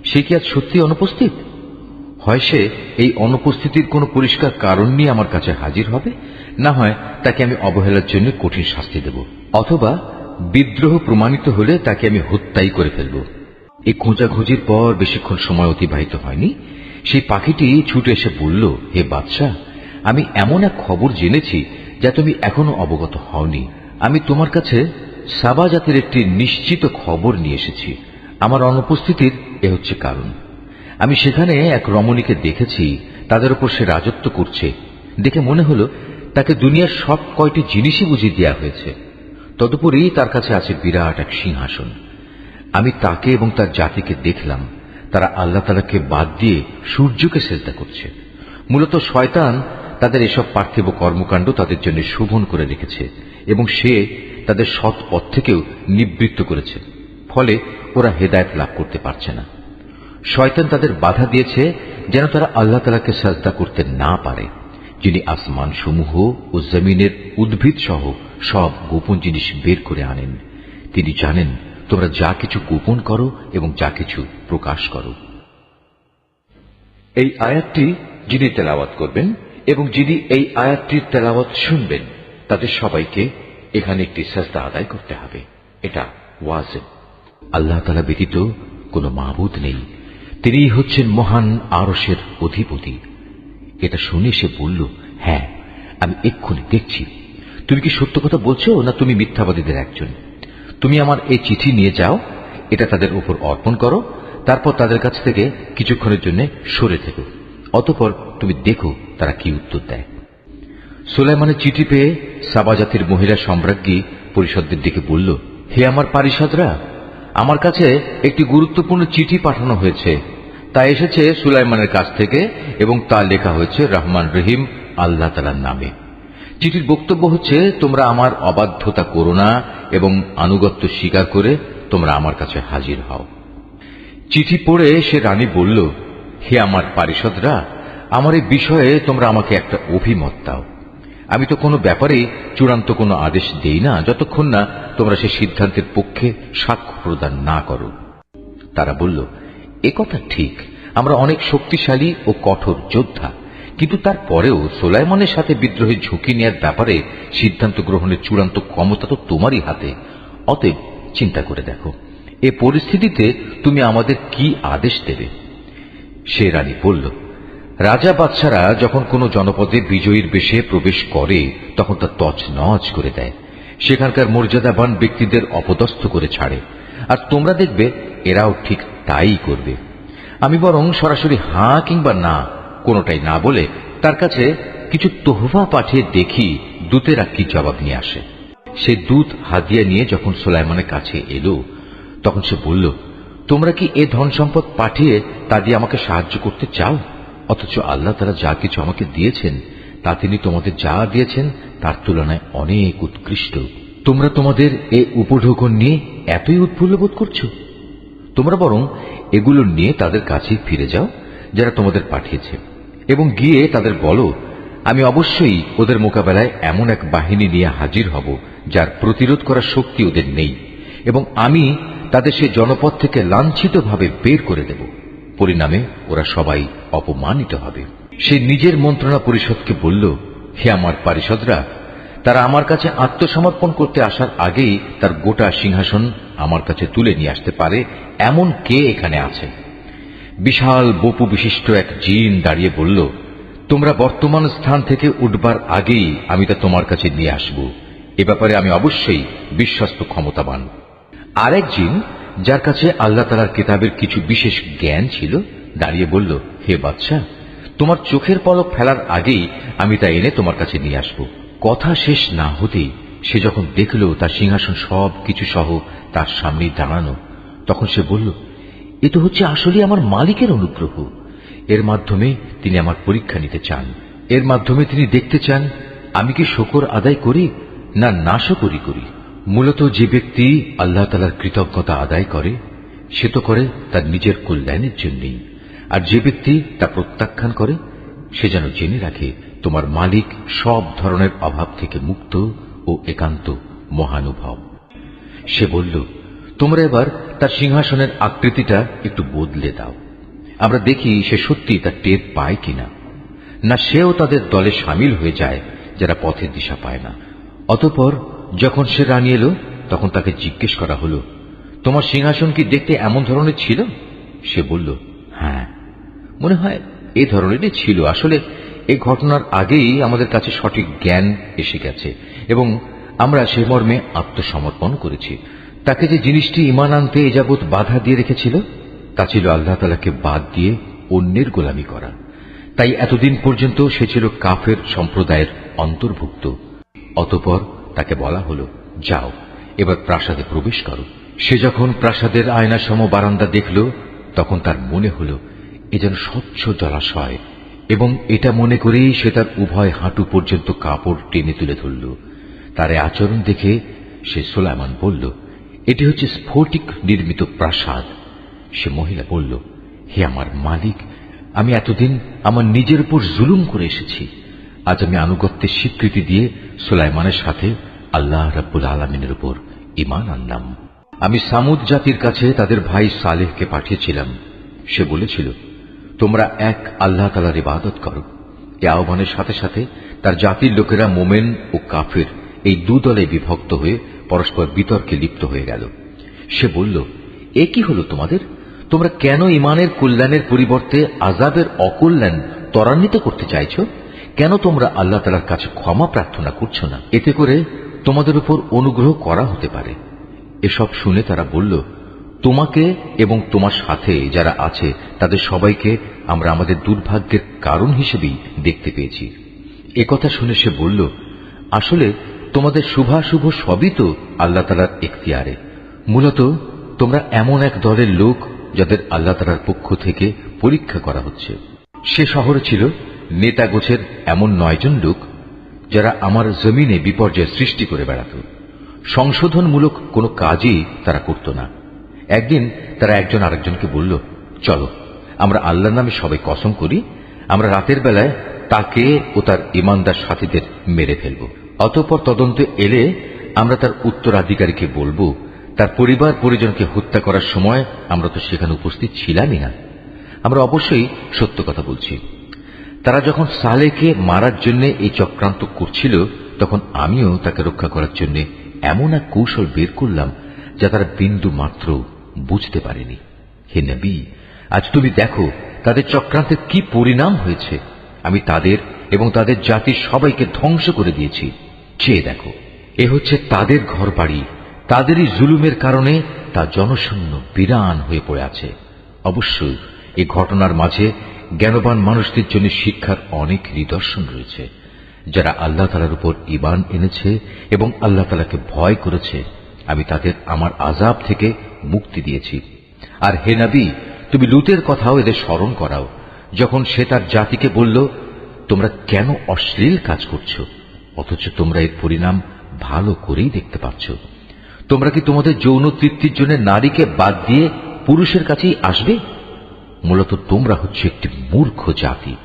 সে কি আজ সত্যি অনুপস্থিত? হয় সে এই অনুপস্থিতির কোনো পরিষ্কার কারণ নিয়ে আমার কাছে হাজির হবে, না হয় তাকে আমি অবহেলার জন্য কঠিন শাস্তি দেব, অথবা বিদ্রোহ প্রমাণিত হলে তাকে আমি হত্যাই করে ফেলব। এই খোঁজাখুঁজির পর বেশিক্ষণ সময় অতিবাহিত হয়নি। সেই পাখিটি ছুটে এসে বলল, হে বাদশাহ, আমি এমন এক খবর জেনেছি যা তুমি এখনো অবগত হওনি। আমি তোমার কাছে সাবা জাতির একটি নিশ্চিত খবর নিয়ে এসেছি। আমার অনুপস্থিতির এ হচ্ছে কারণ। আমি সেখানে এক রমণীকে দেখেছি, তাদের উপর সে রাজত্ব করছে। দেখে মনে হলো তাকে দুনিয়ার সব কয়টি জিনিসই বুঝিয়ে দেওয়া হয়েছে। তদুপরি তার কাছে আছে বিরাট এক সিংহাসন। আমি তাকে এবং তার জাতিকে দেখলাম, তারা আল্লাহ তাআলাকে বাদ দিয়ে সূর্যকে সেজদা করছে। মূলত শয়তান তাদের এসব পার্থিব কর্মকাণ্ড তাদের জন্য শোভন করে রেখেছে এবং সে তাদের সৎ পথ থেকেও নিবৃত্ত করেছে। ফলে ওরা হেদায়েত লাভ করতে পারছে না। শয়তান তাদের বাধা দিয়েছে যেন তারা আল্লাহ তাআলাকে সাজদা করতে না পারে, যিনি আসমান সমূহ ও জমিনের উদ্ভিদ সহ সব গোপন জিনিস বের করে আনেন। তিনি জানেন তোমরা যা কিছু গোপন করো এবং যা কিছু প্রকাশ করো। এই আয়াতটি যিনি তেলাওয়াত করবেন এবং যিনি এই আয়াতটির তেলাওয়াত শুনবেন, তাদের সবাইকে এখানে একটি সাজদা আদায় করতে হবে। এটা ওয়াজিব। আল্লাহ তাআলা ব্যতীত কোনো মাবুদ নেই। তিনিই হচ্ছেন মহান আরশের অধিপতি। এটা শুনে সে বলল, হ্যাঁ, আমি এক্ষুনি দেখছি। তুমি কি সত্য কথা বলছো, না তুমি মিথ্যাবাদীদের একজন? তুমি আমার এই চিঠি নিয়ে যাও, এটা তাদের উপর অর্পণ করো, তারপর তাদের কাছ থেকে কিছুক্ষণের জন্য সরে থেকো। অতঃপর তুমি দেখো তারা কি উত্তর দেয়। সুলাইমানের চিঠি পেয়ে সাবা জাতির মহিলা সম্রাজ্ঞী পরিষদদের দিকে বলল, হে আমার পারিষদরা, আমার কাছে একটি গুরুত্বপূর্ণ চিঠি পাঠানো হয়েছে। তা এসেছে সুলাইমানের কাছ থেকে এবং তা লেখা হয়েছে রহমান রহিম আল্লাহ তাআলার নামে। চিঠির বক্তব্য হচ্ছে, তোমরা আমার অবাধ্যতা করো না এবং আনুগত্য স্বীকার করে তোমরা আমার কাছে হাজির হও। চিঠি পড়ে সে রানী বলল, হে আমার পারিষদরা, আমার এই বিষয়ে তোমরা আমাকে একটা অভিমত দাও। আমি তো কোনো ব্যাপারে চূড়ান্ত কোনো আদেশ দেই না যতক্ষণ না তোমরা সে সিদ্ধান্তের পক্ষে সাক্ষ্য প্রদান না করো। তারা বলল, এ কথা ঠিক, আমরা অনেক শক্তিশালী ও কঠোর যোদ্ধা, কিন্তু তারপরেও সুলাইমানের সাথে বিদ্রোহের ঝুঁকি নেওয়ার ব্যাপারে সিদ্ধান্ত গ্রহণের চূড়ান্ত ক্ষমতা তো তোমারই হাতে। অতএব চিন্তা করে দেখো, এ পরিস্থিতিতে তুমি আমাদের কি আদেশ দেবে? সে রানী বলল, রাজা বাদশারা যখন কোনো জনপদে বিজয়ীর বেশে প্রবেশ করে তখন তা তছনছ করে দেয়, সেখানকার মর্যাদাবান ব্যক্তিদের অপদস্থ করে ছাড়ে, আর তোমরা দেখবে এরাও ঠিক তাই করবে। আমি বরং সরাসরি হাঁ কিংবা না কোনোটাই না বলে তার কাছে কিছু তোহফা পাঠিয়ে দেখি দূতেরা কি জবাব নিয়ে আসে। সে দূত হাদিয়া নিয়ে যখন সুলাইমানের কাছে এলো তখন সে বলল, তোমরা কি এ ধন সম্পদ পাঠিয়ে তা দিয়ে আমাকে সাহায্য করতে চাও? অথচ আল্লাহ তাআলা যা কিছু আমাকে দিয়েছেন তা তিনি তোমাদের যা দিয়েছেন তার তুলনায় অনেক উৎকৃষ্ট। তোমরা তোমাদের এ উপঢৌকন নিয়ে এতই উৎফুল্ল বোধ করছো? তোমরা বরং এগুলো নিয়ে তাদের কাছে ফিরে যাও যারা তোমাদের পাঠিয়েছে, এবং গিয়ে তাদের বলো, আমি অবশ্যই ওদের মোকাবেলায় এমন এক বাহিনী নিয়ে হাজির হব যার প্রতিরোধ করার শক্তি ওদের নেই, এবং আমি তাদের সে জনপদ থেকে লাঞ্ছিতভাবে বের করে দেব। পরিণামে ওরা সবাই অপমানিত হবে। সে নিজের মন্ত্রণা পরিষদকে বলল, হে আমার পারিষদরা, তারা আমার কাছে আত্মসমর্পণ করতে আসার আগেই তার গোটা সিংহাসন আমার কাছে তুলে নিয়ে আসতে পারে এমন কে এখানে আছে? বিশাল বপু বিশিষ্ট এক জিন দাঁড়িয়ে বলল, তোমরা বর্তমান স্থান থেকে উঠবার আগেই আমি তা তোমার কাছে নিয়ে আসব। এ ব্যাপারে আমি অবশ্যই বিশ্বস্ত ক্ষমতাবান। আরেক জিন, যার কাছে আল্লাহ তাআলার কিতাবের কিছু বিশেষ জ্ঞান ছিল, দাঁড়িয়ে বলল, হে বাদশাহ, তোমার চোখের পলক ফেলার আগেই আমি তা এনে তোমার কাছে নিয়ে আসব। কথা শেষ না হতেই সে যখন দেখল তার সিংহাসন সব কিছু সহ তার সামনেই দাঁড়ানো, তখন সে বলল, এ তো হচ্ছে আসলে আমার মালিকের অনুগ্রহ। এর মাধ্যমে তিনি আমার পরীক্ষা নিতে চান। এর মাধ্যমে তিনি দেখতে চান আমি কি শুকর আদায় করি না নাশকরি করি। মূলত যে ব্যক্তি আল্লাহ তাআলার কৃতজ্ঞতা আদায় করে সে তো করে তার নিজের কল্যাণের জন্যই, আর যে ব্যক্তি তা প্রত্যাখ্যান করে সে যেন জেনে রাখে তোমার মালিক সব ধরনের অভাব থেকে মুক্ত ও একান্ত মহানুভব। সে বলল, তোমরা এবার তার সিংহাসনের আকৃতিটা একটু বদলে দাও, আমরা দেখি সে সত্যি তার টের পায় কিনা, না সেও তাদের দলে সামিল হয়ে যায় যারা পথের দিশা পায় না। অতঃপর যখন সে রানী এলো তখন তাকে জিজ্ঞেস করা হলো, তোমার সিংহাসন কি দেখতে এমন ধরনের ছিল? সে বলল, হ্যাঁ, মনে হয় এই ধরনেরই ছিল। আসলে এই ঘটনার আগেই আমাদের কাছে সঠিক জ্ঞান এসে গেছে এবং আমরা সে মর্মে আত্মসমর্পণ করেছি। তাকে যে জিনিসটি ঈমান আনতে এ যাবৎ বাধা দিয়ে রেখেছিল তা ছিল আল্লাহ তাআলাকে বাদ দিয়ে অন্যের গোলামি করা। তাই এতদিন পর্যন্ত সে ছিল কাফের সম্প্রদায়ের অন্তর্ভুক্ত। অতঃপর তাকে বলা হলো, যাও এবার প্রাসাদে প্রবেশ করো। সে যখন প্রাসাদের আয়নাসম বারান্দা দেখল তখন তার মনে হলো এ যেন স্বচ্ছ জলাশয়, এবং এটা মনে করেই সে তার উভয় হাঁটু পর্যন্ত কাপড় টেনে তুলে ধরল। তার আচরণ দেখে সে সুলাইমান বলল, এটি হচ্ছে স্ফটিক নির্মিত প্রাসাদ। সে মহিলা বলল, হে আমার মালিক, আমি এতদিন আমার নিজের উপর জুলুম করে এসেছি। আজ আমি আনুগত্যের স্বীকৃতি দিয়ে সুলাইমানের সাথে আল্লাহ রাব্বুল আলামিনের উপর ঈমান আনলাম। আমি সামুদ জাতির কাছে তাদের ভাই সালেহকে পাঠিয়েছিলাম। সে বলেছিল, তোমরা এক আল্লাহ তাআলার ইবাদত করো। এ আহ্বানের সাথে সাথে তার জাতির লোকেরা মোমেন ও কাফের এই দুদলে বিভক্ত হয়ে পরস্পর বিতর্কে লিপ্ত হয়ে গেল। সে বলল, এ কি হলো তোমাদের? তোমরা কেন ঈমানের কল্যাণের পরিবর্তে আযাবের অকল্যাণ ত্বরান্বিত করতে চাইছ? কেন তোমরা আল্লাহ তাআলার কাছে ক্ষমা প্রার্থনা করছো না? এতে করে তোমাদের উপর অনুগ্রহ করা হতে পারে। এসব শুনে তারা বলল, তোমাকে এবং তোমার সাথে যারা আছে তাদের সবাইকে আমরা আমাদের দুর্ভাগ্যের কারণ হিসেবেই দেখতে পেয়েছি। একথা শুনে সে বলল, আসলে তোমাদের শুভাশুভ সবই তো আল্লাহ তাআলার এখতিয়ারে। মূলত তোমরা এমন এক দলের লোক যাদের আল্লাহ তাআলার পক্ষ থেকে পরীক্ষা করা হচ্ছে। সে শহরে ছিল নেতা গোছের এমন 9 জন লোক যারা আমার জমিনে বিপর্যয় সৃষ্টি করে বেড়াত। সংশোধনমূলক কোনো কাজই তারা করত না। একদিন তারা একজন আরেকজনকে বলল, চলো আমরা আল্লাহর নামে সবাই কসম করি, আমরা রাতের বেলায় তাকে ও তার ঈমানদার সাথীদের মেরে ফেলব। অতঃপর তদন্তে এলে আমরা তার উত্তরাধিকারীকে বলবো, তার পরিবার পরিজনকে হত্যা করার সময় আমরা তো সেখানে উপস্থিত ছিলামই না। আমরা অবশ্যই সত্য কথা বলছি। তারা যখন সালেহকে মারার জন্য এই চক্রান্ত করছিল, তখন আমিও তাকে রক্ষা করার জন্য এমন এক কৌশল বের করলাম যা তারা বিন্দু মাত্র বুঝতে পারেনি। হে নবী, আজ তুমি দেখো তাদের চক্রান্তের কি পরিণাম হয়েছে। আমি তাদের এবং তাদের জাতির সবাইকে ধ্বংস করে দিয়েছি। চেয়ে দেখো, এ হচ্ছে তাদের ঘর বাড়ি, তাদেরই জুলুমের কারণে তা জনশূন্য বিরান হয়ে পড়ে আছে। অবশ্যই এই ঘটনার মাঝে জ্ঞানবান মানুষদের জন্য শিক্ষার অনেক নিদর্শন রয়েছে। যারা আল্লাহ তাআলার উপর ঈমান এনেছে এবং আল্লাহ তাআলাকে ভয় করেছে, আমি তাদের আমার আযাব থেকে মুক্তি দিয়েছি। আর হে নবী, তুমি লূতের কথাও এদের স্মরণ করাও, যখন সে তার জাতিকে বলল, তোমরা কেন অশ্লীল কাজ করছো, অথচ তোমরা এর পরিণাম ভালো করেই দেখতে পাচ্ছ। তোমরা কি তোমাদের যৌন তৃপ্তির জন্য নারীকে বাদ দিয়ে পুরুষের কাছেই আসবে? মূলত তোমরা হচ্ছে একটি মূর্খ জাতি।